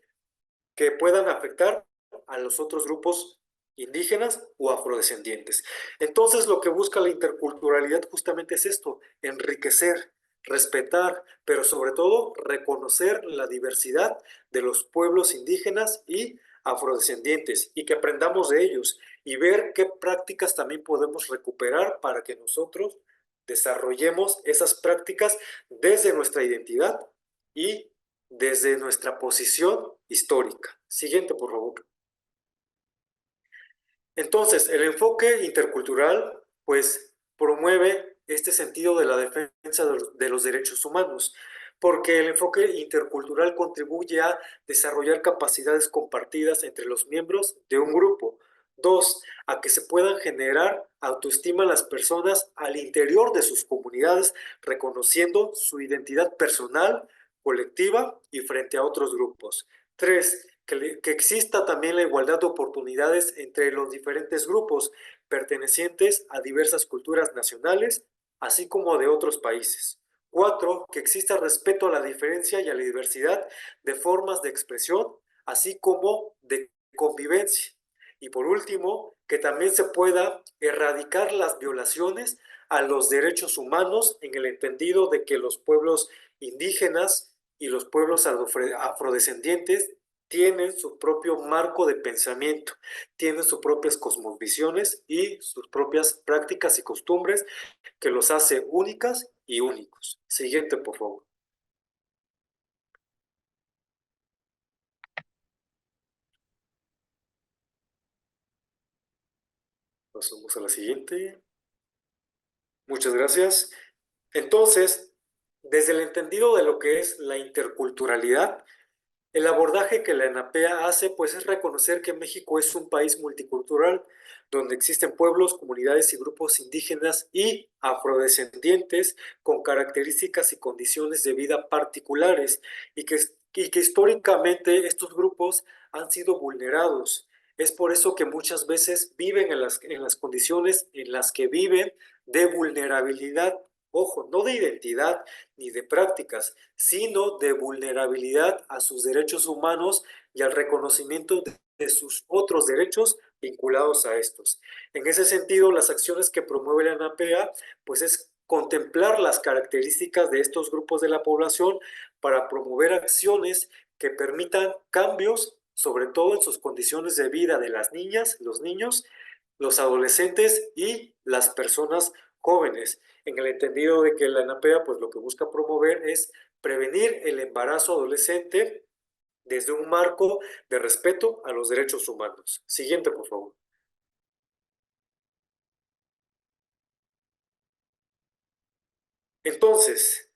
que puedan afectar a los otros grupos indígenas o afrodescendientes. Entonces, lo que busca la interculturalidad justamente es esto, enriquecer, respetar, pero sobre todo reconocer la diversidad de los pueblos indígenas y afrodescendientes y que aprendamos de ellos y ver qué prácticas también podemos recuperar para que nosotros desarrollemos esas prácticas desde nuestra identidad y desde nuestra posición histórica. Siguiente, por favor. Entonces, el enfoque intercultural, pues, promueve este sentido de la defensa de los derechos humanos, porque el enfoque intercultural contribuye a desarrollar capacidades compartidas entre los miembros de un grupo. Dos, a que se puedan generar autoestima en las personas al interior de sus comunidades, reconociendo su identidad personal, colectiva y frente a otros grupos. Tres, que exista también la igualdad de oportunidades entre los diferentes grupos pertenecientes a diversas culturas nacionales, así como de otros países. Cuatro, que exista respeto a la diferencia y a la diversidad de formas de expresión, así como de convivencia. Y por último, que también se pueda erradicar las violaciones a los derechos humanos en el entendido de que los pueblos indígenas y los pueblos afrodescendientes tienen su propio marco de pensamiento, tienen sus propias cosmovisiones y sus propias prácticas y costumbres que los hace únicas y únicos. Siguiente, por favor. Pasamos a la siguiente. Muchas gracias. Entonces, desde el entendido de lo que es la interculturalidad, el abordaje que la ENAPEA hace, pues, es reconocer que México es un país multicultural, donde existen pueblos, comunidades y grupos indígenas y afrodescendientes con características y condiciones de vida particulares y que históricamente estos grupos han sido vulnerados. Es por eso que muchas veces viven en las condiciones en las que viven de vulnerabilidad. Ojo, no de identidad ni de prácticas, sino de vulnerabilidad a sus derechos humanos y al reconocimiento de sus otros derechos vinculados a estos. En ese sentido, las acciones que promueve la ANAPEA, pues es contemplar las características de estos grupos de la población para promover acciones que permitan cambios, sobre todo en sus condiciones de vida de las niñas, los niños, los adolescentes y las personas jóvenes, en el entendido de que la ANAPEA pues lo que busca promover es prevenir el embarazo adolescente desde un marco de respeto a los derechos humanos. Siguiente, por favor. Entonces,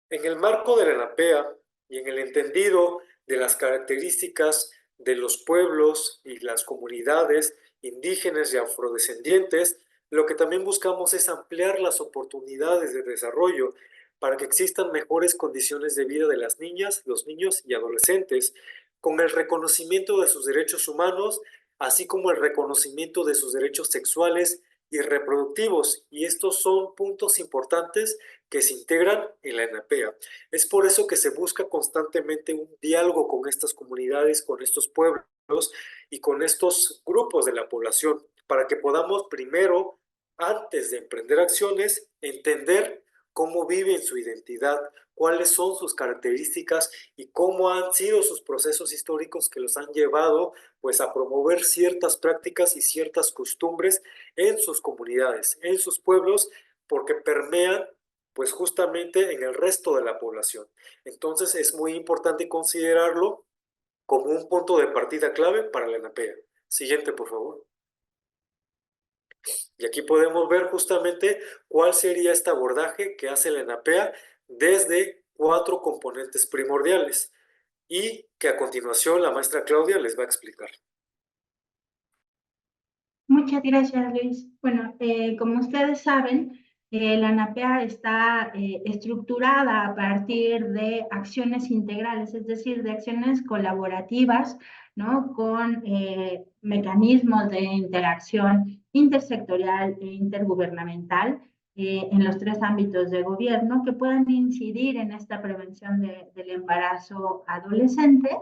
en el marco de la ANAPEA y en el entendido de las características de los pueblos y las comunidades indígenas y afrodescendientes, lo que también buscamos es ampliar las oportunidades de desarrollo para que existan mejores condiciones de vida de las niñas, los niños y adolescentes, con el reconocimiento de sus derechos humanos, así como el reconocimiento de sus derechos sexuales y reproductivos. Y estos son puntos importantes que se integran en la ENAPEA. Es por eso que se busca constantemente un diálogo con estas comunidades, con estos pueblos y con estos grupos de la población, para que podamos primero, antes de emprender acciones, entender cómo viven su identidad, cuáles son sus características y cómo han sido sus procesos históricos que los han llevado pues a promover ciertas prácticas y ciertas costumbres en sus comunidades, en sus pueblos, porque permean pues justamente en el resto de la población. Entonces es muy importante considerarlo como un punto de partida clave para la ENAPEA. Siguiente, por favor. Y aquí podemos ver justamente cuál sería este abordaje que hace la ENAPEA desde 4 componentes primordiales. Y que a continuación la maestra Claudia les va a explicar. Muchas gracias, Luis. Bueno, como ustedes saben, la NAPEA está estructurada a partir de acciones integrales, es decir, de acciones colaborativas, ¿no? Con mecanismos de interacción intersectorial e intergubernamental en los 3 ámbitos de gobierno que puedan incidir en esta prevención del embarazo adolescente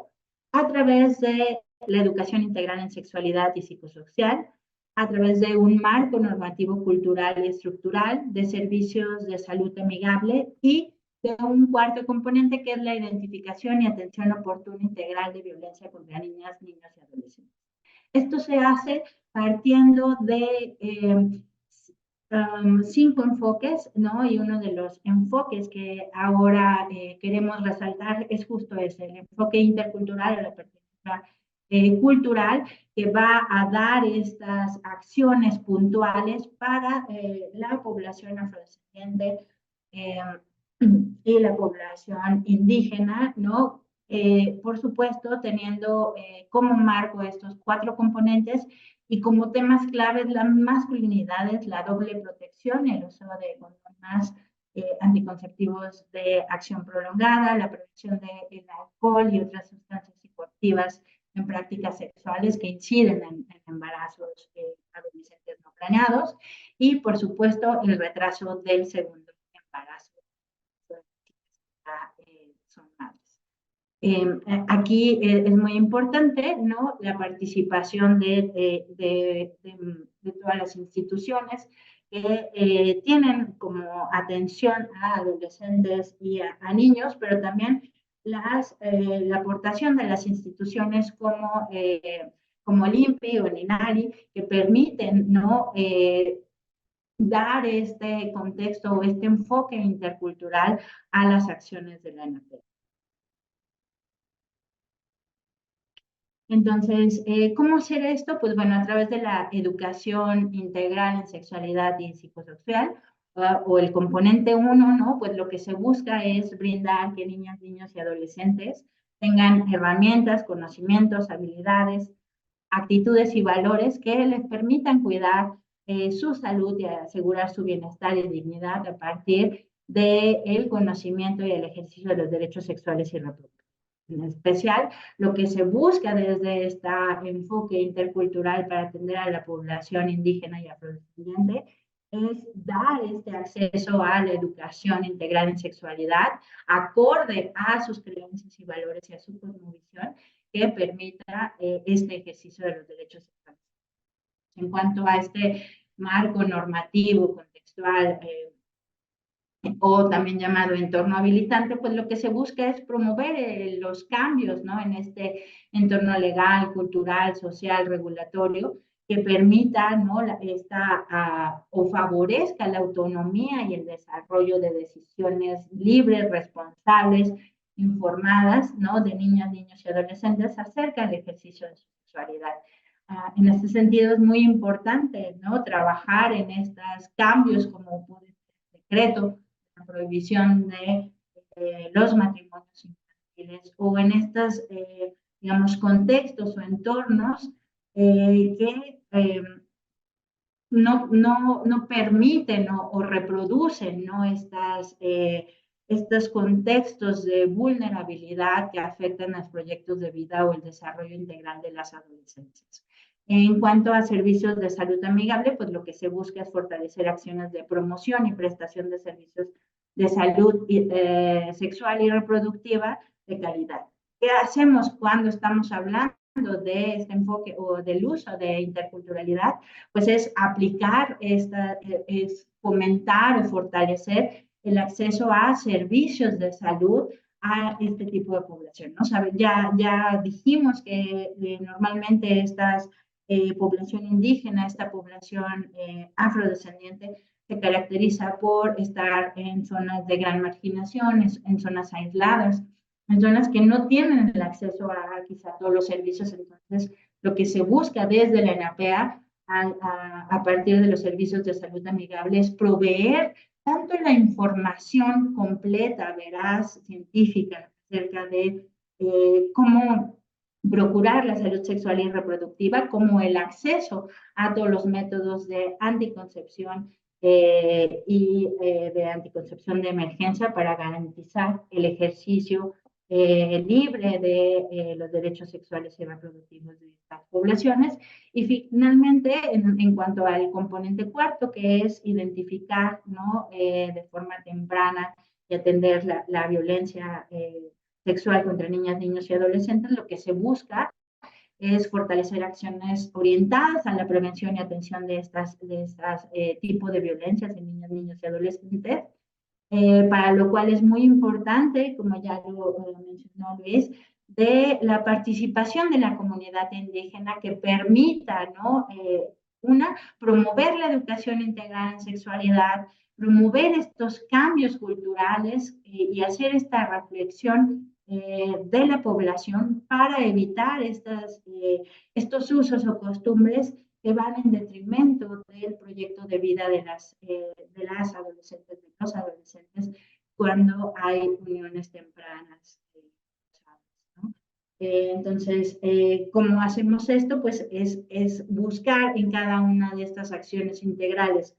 a través de la educación integral en sexualidad y psicosocial, a través de un marco normativo cultural y estructural, de servicios de salud amigable y de un cuarto componente que es la identificación y atención oportuna integral de violencia contra niñas, niños y adolescentes. Esto se hace partiendo de 5 enfoques, ¿no? Y uno de los enfoques que ahora queremos resaltar es justo ese, el enfoque intercultural, la perspectiva cultural, que va a dar estas acciones puntuales para la población afrodescendiente y la población indígena, ¿no? Por supuesto, teniendo como marco estos 4 componentes y como temas claves la masculinidad, la doble protección, el uso de condones anticonceptivos de acción prolongada, la prevención del alcohol y otras sustancias psicoactivas en prácticas sexuales que inciden en embarazos adolescentes no planeados y, por supuesto, el retraso del segundo embarazo. Son madres. Aquí es muy importante, ¿no? La participación de todas las instituciones que tienen como atención a adolescentes y a niños, pero también la aportación de las instituciones como el INPI o el INARI, que permiten, ¿no? Dar este contexto o este enfoque intercultural a las acciones de la NAPEA. Entonces, ¿cómo hacer esto? Pues bueno, a través de la educación integral en sexualidad y psicosocial, o el componente 1, ¿no? Pues lo que se busca es brindar que niñas, niños y adolescentes tengan herramientas, conocimientos, habilidades, actitudes y valores que les permitan cuidar su salud y asegurar su bienestar y dignidad a partir del conocimiento y el ejercicio de los derechos sexuales y reproductivos. En especial, lo que se busca desde este enfoque intercultural para atender a la población indígena y afrodescendiente es dar este acceso a la educación integral en sexualidad, acorde a sus creencias y valores y a su cosmovisión, que permita este ejercicio de los derechos sexuales. En cuanto a este marco normativo, contextual, o también llamado entorno habilitante, pues lo que se busca es promover los cambios, ¿no? En este entorno legal, cultural, social, regulatorio, que permita, ¿no? O favorezca la autonomía y el desarrollo de decisiones libres, responsables, informadas, ¿no? De niñas, niños y adolescentes acerca del ejercicio de su sexualidad. En este sentido es muy importante, ¿no? Trabajar en estos cambios como puede ser el decreto, la prohibición de los matrimonios infantiles o en estos, digamos, contextos o entornos que no permiten o reproducen, ¿no? Estos contextos de vulnerabilidad que afectan a los proyectos de vida o el desarrollo integral de las adolescencias. En cuanto a servicios de salud amigable, pues lo que se busca es fortalecer acciones de promoción y prestación de servicios de salud sexual y reproductiva de calidad. ¿Qué hacemos cuando estamos hablando de este enfoque o del uso de interculturalidad? Pues es aplicar, es fomentar o fortalecer el acceso a servicios de salud a este tipo de población, ¿no? Ya dijimos que normalmente estas población indígena, esta población afrodescendiente, se caracteriza por estar en zonas de gran marginación, en zonas aisladas, en zonas que no tienen el acceso a quizá todos los servicios. Entonces, lo que se busca desde la NAPEA a partir de los servicios de salud amigable es proveer tanto la información completa, veraz, científica, acerca de cómo procurar la salud sexual y reproductiva, como el acceso a todos los métodos de anticoncepción de anticoncepción de emergencia para garantizar el ejercicio libre de los derechos sexuales y reproductivos de estas poblaciones. Y finalmente, en cuanto al componente cuarto, que es identificar, ¿no? De forma temprana y atender la violencia sexual contra niñas, niños y adolescentes, lo que se busca es fortalecer acciones orientadas a la prevención y atención de estas tipos de violencias en niñas, niños y adolescentes, para lo cual es muy importante, como ya lo mencionó Luis, de la participación de la comunidad indígena que permita, ¿no? Promover la educación integral en sexualidad, promover estos cambios culturales y hacer esta reflexión de la población para evitar estos usos o costumbres que van en detrimento del proyecto de vida de las adolescentes, de los adolescentes, cuando hay uniones tempranas. ¿No? Entonces, ¿cómo hacemos esto? Pues es buscar en cada una de estas acciones integrales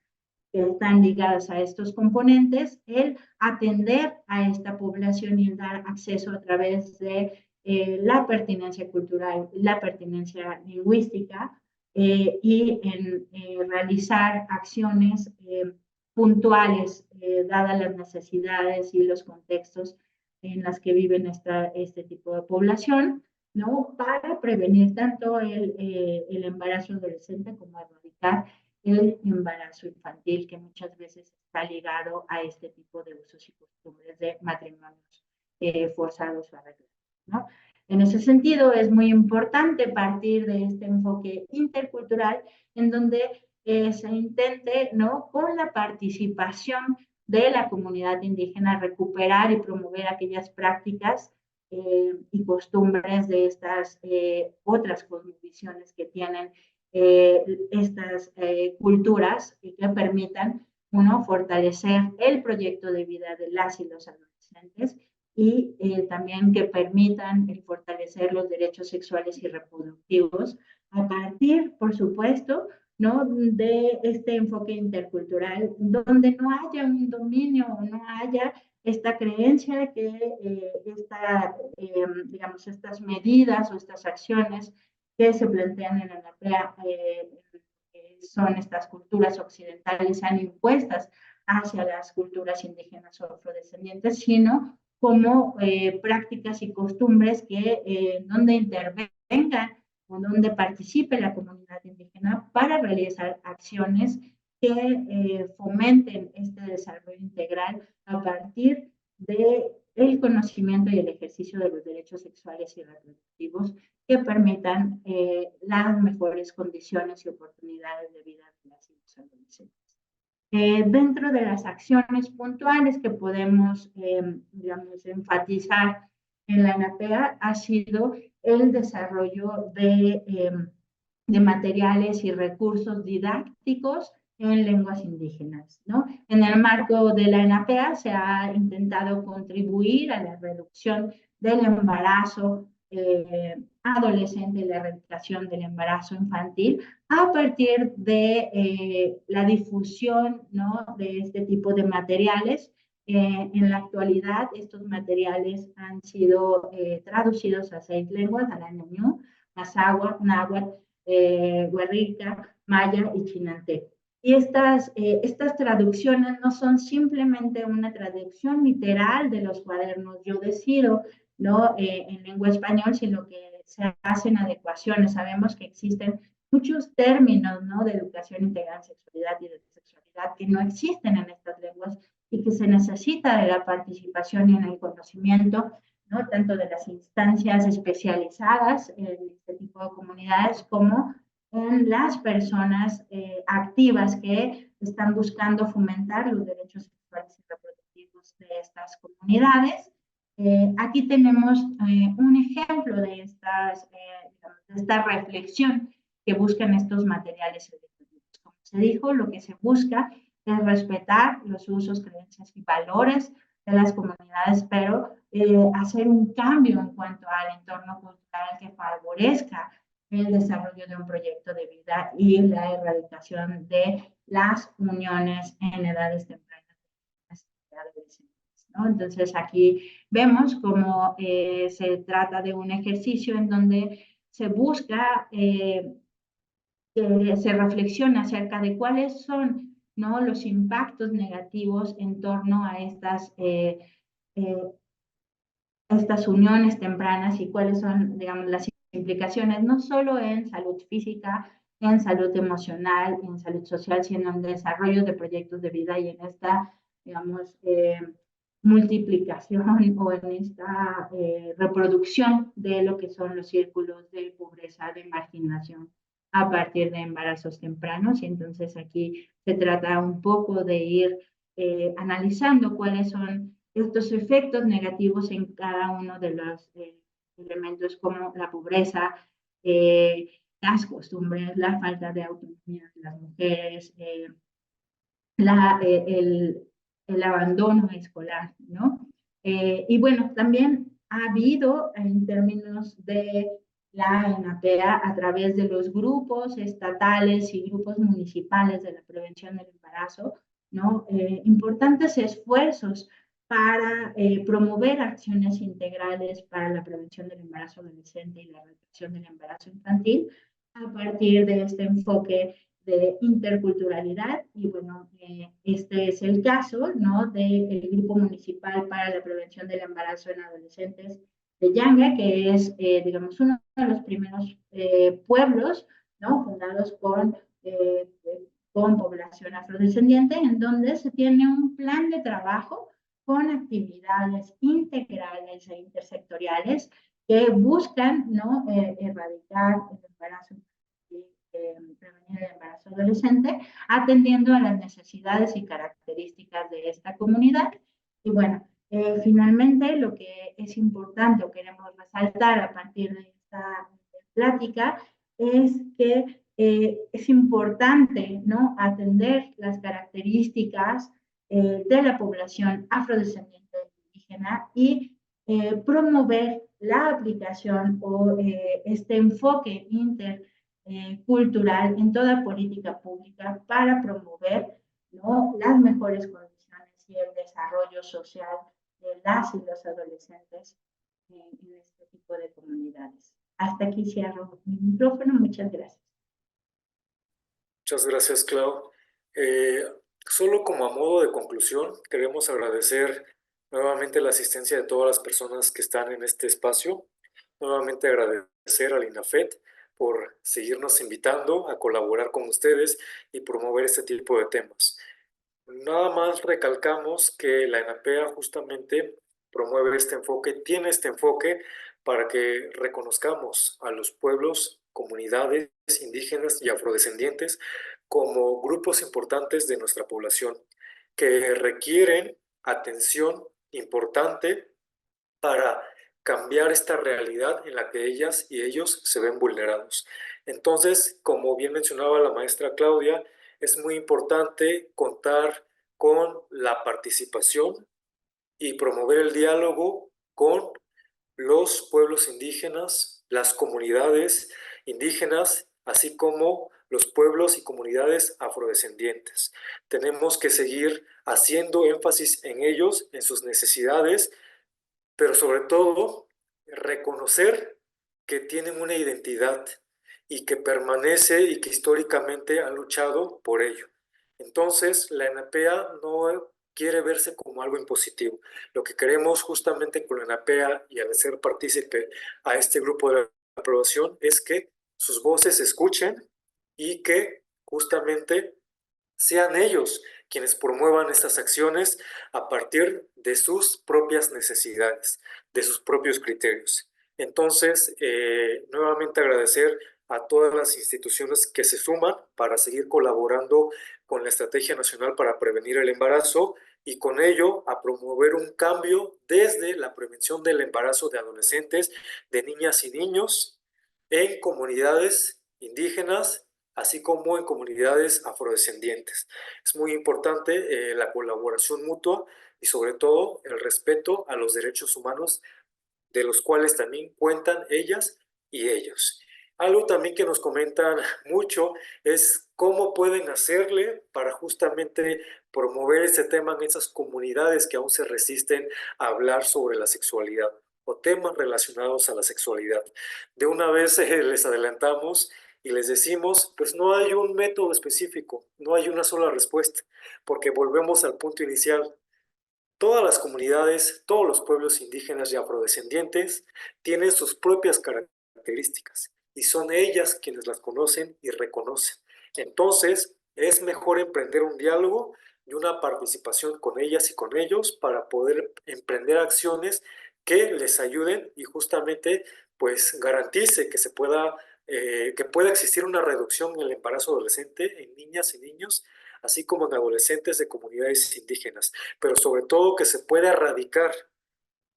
que están ligadas a estos componentes, el atender a esta población y el dar acceso a través de la pertinencia cultural, la pertinencia lingüística y en realizar acciones puntuales, dadas las necesidades y los contextos en las que viven este tipo de población, ¿no? Para prevenir tanto el embarazo adolescente como erradicar el embarazo infantil, que muchas veces está ligado a este tipo de usos y costumbres de matrimonios forzados o arreglados, ¿no? En ese sentido, es muy importante partir de este enfoque intercultural en donde se intente, ¿no? Con la participación de la comunidad indígena, recuperar y promover aquellas prácticas y costumbres de estas otras cosmovisiones que tienen estas culturas y que permitan, uno, fortalecer el proyecto de vida de las y los adolescentes y también que permitan fortalecer los derechos sexuales y reproductivos a partir, por supuesto, ¿no? De este enfoque intercultural, donde no haya un dominio o no haya esta creencia de que digamos, estas medidas o estas acciones que se plantean en la NAPEA son estas culturas occidentales, sean impuestas hacia las culturas indígenas o afrodescendientes, sino como prácticas y costumbres que donde intervengan o donde participe la comunidad indígena para realizar acciones que fomenten este desarrollo integral a partir del conocimiento y el ejercicio de los derechos sexuales y reproductivos que permitan las mejores condiciones y oportunidades de vida de las y los adolescentes. Dentro de las acciones puntuales que podemos, digamos, enfatizar en la NAPEA ha sido el desarrollo de materiales y recursos didácticos en lenguas indígenas, ¿no? En el marco de la NAPEA se ha intentado contribuir a la reducción del embarazo adolescente y la erradicación del embarazo infantil a partir de la difusión, ¿no? De este tipo de materiales. En la actualidad, estos materiales han sido traducidos a 6 lenguas, Arañañú, Mazahua, Náhuatl, Huerrica, Maya y Chinantec. Y estas traducciones no son simplemente una traducción literal de los cuadernos Yo Decido, ¿no? En lengua español, sino que se hacen adecuaciones. Sabemos que existen muchos términos, ¿no? De educación integral en sexualidad y de sexualidad que no existen en estas lenguas y que se necesita de la participación y en el conocimiento, ¿no? Tanto de las instancias especializadas en este tipo de comunidades como en las personas activas que están buscando fomentar los derechos sexuales y reproductivos de estas comunidades. Aquí tenemos un ejemplo de esta reflexión que buscan estos materiales educativos. Como se dijo, lo que se busca es respetar los usos, creencias y valores las comunidades, pero hacer un cambio en cuanto al entorno cultural que favorezca el desarrollo de un proyecto de vida y la erradicación de las uniones en edades tempranas de adolescentes, ¿no? Entonces aquí vemos cómo se trata de un ejercicio en donde se busca que se reflexiona acerca de cuáles son, ¿no?, los impactos negativos en torno a eh, estas uniones tempranas y cuáles son, digamos, las implicaciones, no solo en salud física, en salud emocional, en salud social, sino en desarrollo de proyectos de vida y en esta, digamos, multiplicación o en esta reproducción de lo que son los círculos de pobreza, de marginación a partir de embarazos tempranos. Y entonces aquí se trata un poco de ir analizando cuáles son estos efectos negativos en cada uno de los elementos como la pobreza, las costumbres, la falta de autonomía de las mujeres, el abandono escolar, ¿no? Y bueno, también ha habido en términos de la ENAPEA a través de los grupos estatales y grupos municipales de la prevención del embarazo, ¿no? Importantes esfuerzos para promover acciones integrales para la prevención del embarazo adolescente y la reducción del embarazo infantil a partir de este enfoque de interculturalidad. Y bueno, este es el caso, ¿no?, del Grupo Municipal para la Prevención del Embarazo en Adolescentes de Yanga, que es, digamos, uno de los primeros pueblos, ¿no?, fundados con población afrodescendiente, en donde se tiene un plan de trabajo con actividades integrales e intersectoriales que buscan, ¿no?, erradicar el embarazo, prevenir el embarazo adolescente, atendiendo a las necesidades y características de esta comunidad. Y bueno, finalmente lo que es importante o queremos resaltar a partir de esta plática es que es importante, ¿no?, atender las características de la población afrodescendiente indígena y promover la aplicación o este enfoque intercultural en toda política pública para promover, ¿no?, las mejores condiciones y el desarrollo social de las y los adolescentes en este tipo de comunidades. Hasta aquí cierro mi micrófono. Muchas gracias. Muchas gracias, Clau. Solo como a modo de conclusión, queremos agradecer nuevamente la asistencia de todas las personas que están en este espacio. Nuevamente agradecer al INAFET por seguirnos invitando a colaborar con ustedes y promover este tipo de temas. Nada más recalcamos que la ENAPEA justamente promueve este enfoque, tiene este enfoque para que reconozcamos a los pueblos, comunidades indígenas y afrodescendientes como grupos importantes de nuestra población que requieren atención importante para cambiar esta realidad en la que ellas y ellos se ven vulnerados. Entonces, como bien mencionaba la maestra Claudia, es muy importante contar con la participación y promover el diálogo con los pueblos indígenas, las comunidades indígenas, así como los pueblos y comunidades afrodescendientes. Tenemos que seguir haciendo énfasis en ellos, en sus necesidades, pero sobre todo reconocer que tienen una identidad y que permanece y que históricamente han luchado por ello. Entonces, la ENAPEA no quiere verse como algo impositivo. Lo que queremos justamente con la ENAPEA y al ser partícipe a este grupo de aprobación es que sus voces se escuchen y que justamente sean ellos quienes promuevan estas acciones a partir de sus propias necesidades, de sus propios criterios. Entonces, nuevamente agradecer a todas las instituciones que se suman para seguir colaborando con la Estrategia Nacional para Prevenir el Embarazo y con ello a promover un cambio desde la prevención del embarazo de adolescentes, de niñas y niños en comunidades indígenas así como en comunidades afrodescendientes. Es muy importante la colaboración mutua y sobre todo el respeto a los derechos humanos de los cuales también cuentan ellas y ellos. Algo también que nos comentan mucho es cómo pueden hacerle para justamente promover este tema en esas comunidades que aún se resisten a hablar sobre la sexualidad o temas relacionados a la sexualidad. De una vez les adelantamos y les decimos, pues no hay un método específico, no hay una sola respuesta, porque volvemos al punto inicial. Todas las comunidades, todos los pueblos indígenas y afrodescendientes tienen sus propias características y son ellas quienes las conocen y reconocen. Entonces, es mejor emprender un diálogo y una participación con ellas y con ellos para poder emprender acciones que les ayuden y justamente pues garantice que que pueda existir una reducción en el embarazo adolescente en niñas y niños, así como en adolescentes de comunidades indígenas, pero sobre todo que se pueda erradicar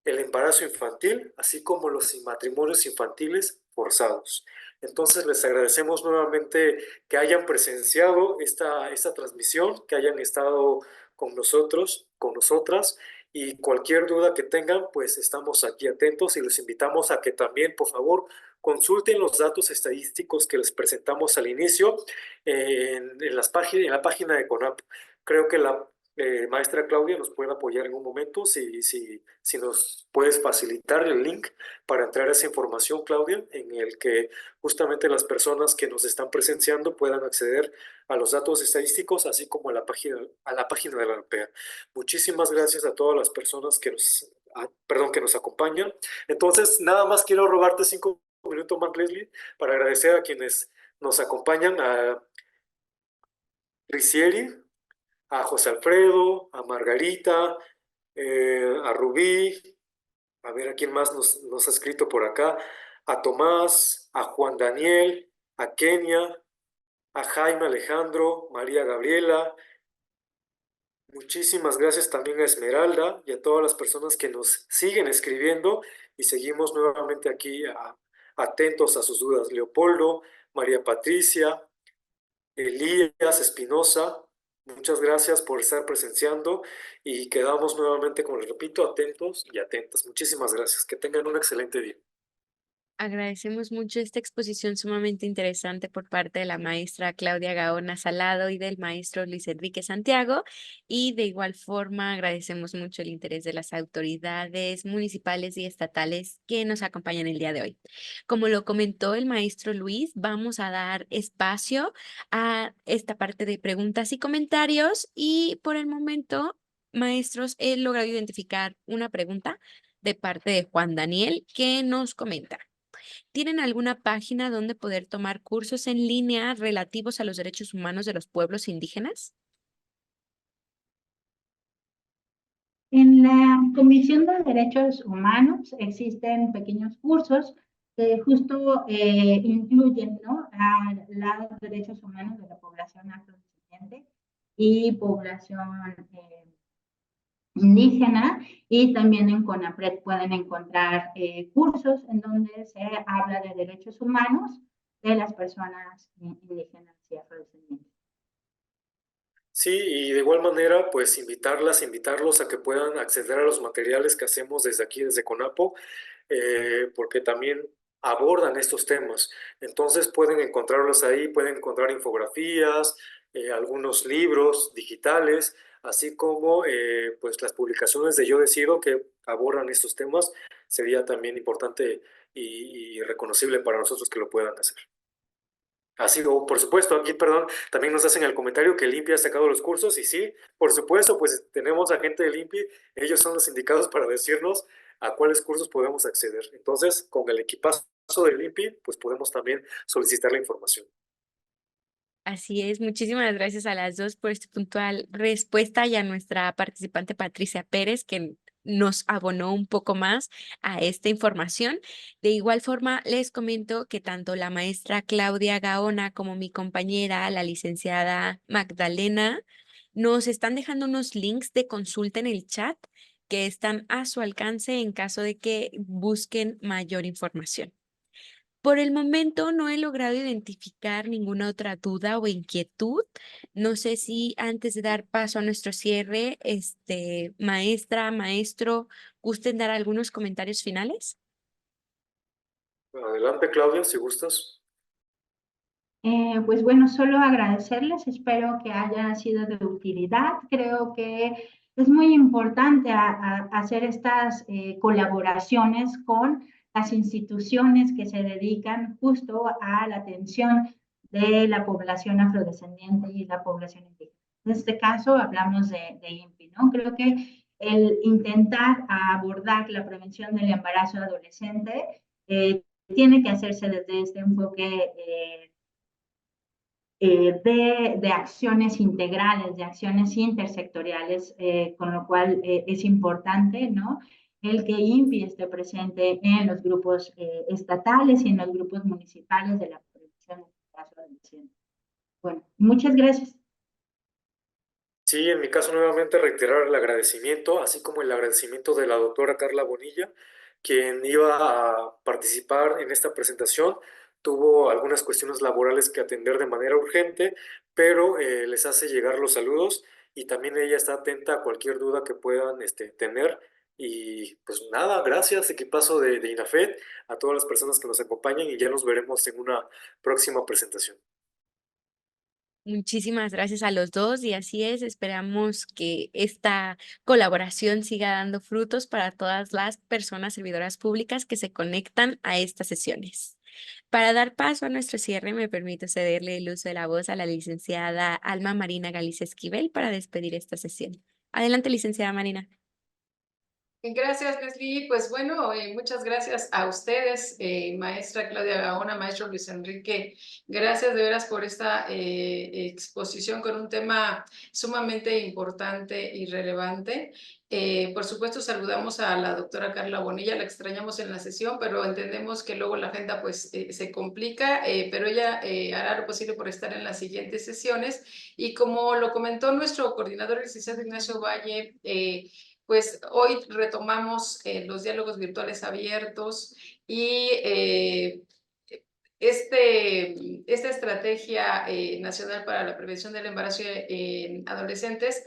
el embarazo infantil, así como los matrimonios infantiles forzados. Entonces les agradecemos nuevamente que hayan presenciado esta transmisión, que hayan estado con nosotros, con nosotras, y cualquier duda que tengan, pues estamos aquí atentos y los invitamos a que también, por favor, consulten los datos estadísticos que les presentamos al inicio en en la página de CONAP. Creo que la maestra Claudia nos puede apoyar en un momento si nos puedes facilitar el link para entrar a esa información, Claudia, en el que justamente las personas que nos están presenciando puedan acceder a los datos estadísticos, así como a la página de la ALPEA. Muchísimas gracias a todas las personas que nos acompañan. Entonces, nada más quiero robarte 5 minutos más, Leslie, para agradecer a quienes nos acompañan, a Ricieri, a José Alfredo, a Margarita, a Rubí, a ver a quién más nos ha escrito por acá, a Tomás, a Juan Daniel, a Kenia, a Jaime Alejandro, María Gabriela. Muchísimas gracias también a Esmeralda y a todas las personas que nos siguen escribiendo y seguimos nuevamente aquí atentos a sus dudas. Leopoldo, María Patricia, Elías Espinosa, muchas gracias por estar presenciando y quedamos nuevamente, como les repito, atentos y atentas. Muchísimas gracias. Que tengan un excelente día. Agradecemos mucho esta exposición sumamente interesante por parte de la maestra Claudia Gaona Salado y del maestro Luis Enrique Santiago. Y de igual forma agradecemos mucho el interés de las autoridades municipales y estatales que nos acompañan el día de hoy. Como lo comentó el maestro Luis, vamos a dar espacio a esta parte de preguntas y comentarios. Y por el momento, maestros, he logrado identificar una pregunta de parte de Juan Daniel que nos comenta. ¿Tienen alguna página donde poder tomar cursos en línea relativos a los derechos humanos de los pueblos indígenas? En la Comisión de Derechos Humanos existen pequeños cursos que justo incluyen, ¿no?, a los derechos humanos de la población afrodescendiente y población indígena, y también en CONAPRED pueden encontrar cursos en donde se habla de derechos humanos de las personas indígenas y afrodescendientes. Sí, y de igual manera, pues invitarlos a que puedan acceder a los materiales que hacemos desde aquí, desde CONAPO, porque también abordan estos temas. Entonces pueden encontrarlos ahí, pueden encontrar infografías, algunos libros digitales, así como pues las publicaciones de Yo Decido que abordan estos temas. Sería también importante y reconocible para nosotros que lo puedan hacer. Así, o por supuesto, aquí, perdón, también nos hacen el comentario que Limpia ha sacado los cursos, y sí, por supuesto, pues tenemos a gente de Limpia, ellos son los indicados para decirnos a cuáles cursos podemos acceder. Entonces, con el equipazo de Limpia, pues podemos también solicitar la información. Así es, muchísimas gracias a las dos por esta puntual respuesta y a nuestra participante Patricia Pérez, que nos abonó un poco más a esta información. De igual forma, les comento que tanto la maestra Claudia Gaona como mi compañera, la licenciada Magdalena, nos están dejando unos links de consulta en el chat que están a su alcance en caso de que busquen mayor información. Por el momento no he logrado identificar ninguna otra duda o inquietud. No sé si antes de dar paso a nuestro cierre, maestra, maestro, gusten dar algunos comentarios finales. Adelante, Claudia, si gustas. Pues bueno, solo agradecerles, espero que haya sido de utilidad. Creo que es muy importante hacer estas colaboraciones con las instituciones que se dedican justo a la atención de la población afrodescendiente y la población indígena. En este caso hablamos de INPI, ¿no? Creo que el intentar abordar la prevención del embarazo adolescente tiene que hacerse desde este enfoque de acciones integrales, de acciones intersectoriales, con lo cual es importante, ¿no? El que INPI esté presente en los grupos estatales y en los grupos municipales de la prevención del embarazo adolescente. Bueno, muchas gracias. Sí, en mi caso nuevamente reiterar el agradecimiento, así como el agradecimiento de la doctora Carla Bonilla, quien iba a participar en esta presentación. Tuvo algunas cuestiones laborales que atender de manera urgente, pero les hace llegar los saludos y también ella está atenta a cualquier duda que puedan tener. Y pues nada, gracias equipazo de INAFED, a todas las personas que nos acompañan y ya nos veremos en una próxima presentación. Muchísimas gracias a los dos y así es, esperamos que esta colaboración siga dando frutos para todas las personas servidoras públicas que se conectan a estas sesiones. Para dar paso a nuestro cierre, me permito cederle el uso de la voz a la licenciada Alma Marina Galicia Esquivel para despedir esta sesión. Adelante, licenciada Marina. Gracias, Leslie. Pues bueno, muchas gracias a ustedes, maestra Claudia Gaona, maestro Luis Enrique. Gracias de veras por esta exposición con un tema sumamente importante y relevante. Por supuesto, saludamos a la doctora Carla Bonilla, la extrañamos en la sesión, pero entendemos que luego la agenda pues se complica, pero ella hará lo posible por estar en las siguientes sesiones. Y como lo comentó nuestro coordinador, el licenciado Ignacio Valle, pues hoy retomamos los diálogos virtuales abiertos y esta estrategia nacional para la prevención del embarazo en adolescentes,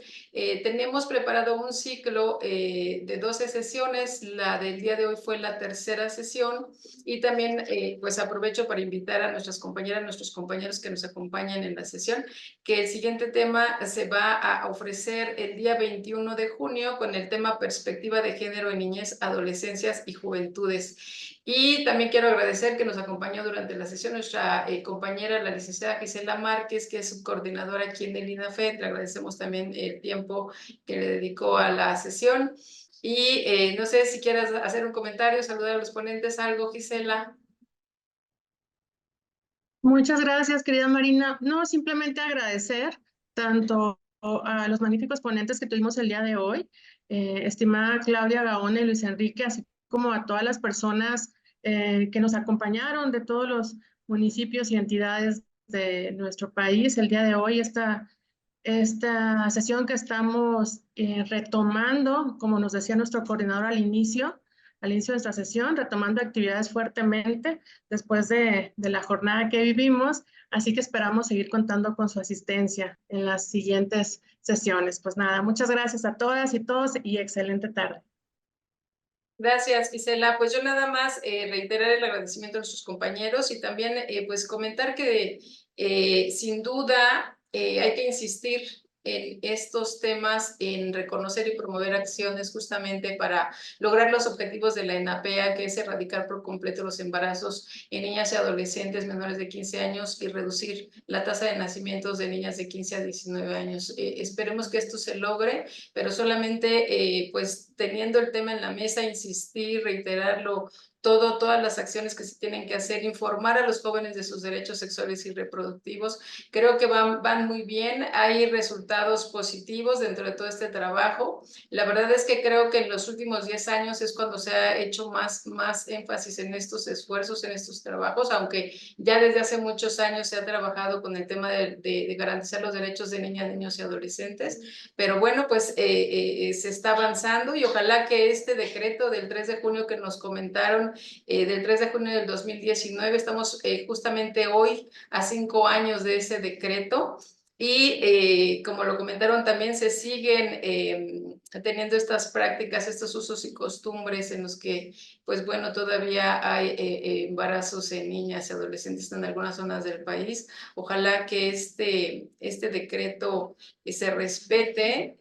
tenemos preparado un ciclo de 12 sesiones. La del día de hoy fue la tercera sesión y también pues aprovecho para invitar a nuestras compañeras, nuestros compañeros que nos acompañan en la sesión, que el siguiente tema se va a ofrecer el día 21 de junio con el tema Perspectiva de Género en Niñez, Adolescencias y Juventudes. Y también quiero agradecer que nos acompañó durante la sesión nuestra compañera, la licenciada Gisela Márquez, que es subcoordinadora aquí en el INAFED. Le agradecemos también el tiempo que le dedicó a la sesión. Y no sé si quieras hacer un comentario, saludar a los ponentes, algo, Gisela. Muchas gracias, querida Marina. No, simplemente agradecer tanto a los magníficos ponentes que tuvimos el día de hoy, estimada Claudia Gaona y Luis Enrique, así como a todas las personas que nos acompañaron de todos los municipios y entidades de nuestro país. El día de hoy, esta sesión que estamos retomando, como nos decía nuestro coordinador al inicio de esta sesión, retomando actividades fuertemente después de la jornada que vivimos, así que esperamos seguir contando con su asistencia en las siguientes sesiones. Pues nada, muchas gracias a todas y todos y excelente tarde. Gracias, Gisela. Pues yo nada más reiterar el agradecimiento a nuestros compañeros y también pues comentar que sin duda hay que insistir en estos temas, en reconocer y promover acciones justamente para lograr los objetivos de la ENAPEA, que es erradicar por completo los embarazos en niñas y adolescentes menores de 15 años y reducir la tasa de nacimientos de niñas de 15 a 19 años. Esperemos que esto se logre, pero solamente pues teniendo el tema en la mesa, insistir, reiterarlo, todas las acciones que se tienen que hacer, informar a los jóvenes de sus derechos sexuales y reproductivos. Creo que van muy bien, hay resultados positivos dentro de todo este trabajo. La verdad es que creo que en los últimos 10 años es cuando se ha hecho más énfasis en estos esfuerzos, en estos trabajos, aunque ya desde hace muchos años se ha trabajado con el tema de garantizar los derechos de niñas, niños y adolescentes. Pero bueno, pues se está avanzando y ojalá que este decreto del 3 de junio que nos comentaron del 3 de junio del 2019. Estamos justamente hoy a 5 años de ese decreto. Y como lo comentaron, también se siguen teniendo estas prácticas, estos usos y costumbres en los que, pues bueno, todavía hay embarazos en niñas y adolescentes en algunas zonas del país. Ojalá que este decreto se respete,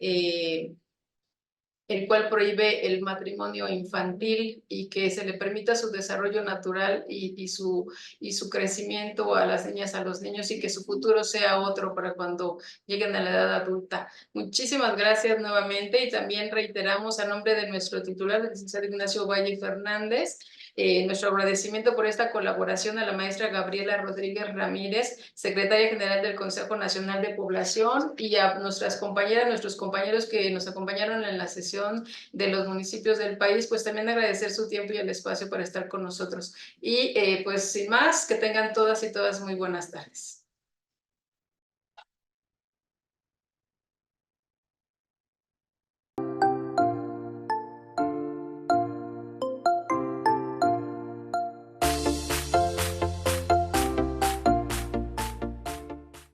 el cual prohíbe el matrimonio infantil y que se le permita su desarrollo natural y su crecimiento a las niñas, a los niños, y que su futuro sea otro para cuando lleguen a la edad adulta. Muchísimas gracias nuevamente, y también reiteramos a nombre de nuestro titular, el licenciado Ignacio Valle Fernández, nuestro agradecimiento por esta colaboración a la maestra Gabriela Rodríguez Ramírez, secretaria general del Consejo Nacional de Población, y a nuestras compañeras, nuestros compañeros que nos acompañaron en la sesión de los municipios del país. Pues también agradecer su tiempo y el espacio para estar con nosotros. Y pues sin más, que tengan todas y todas muy buenas tardes.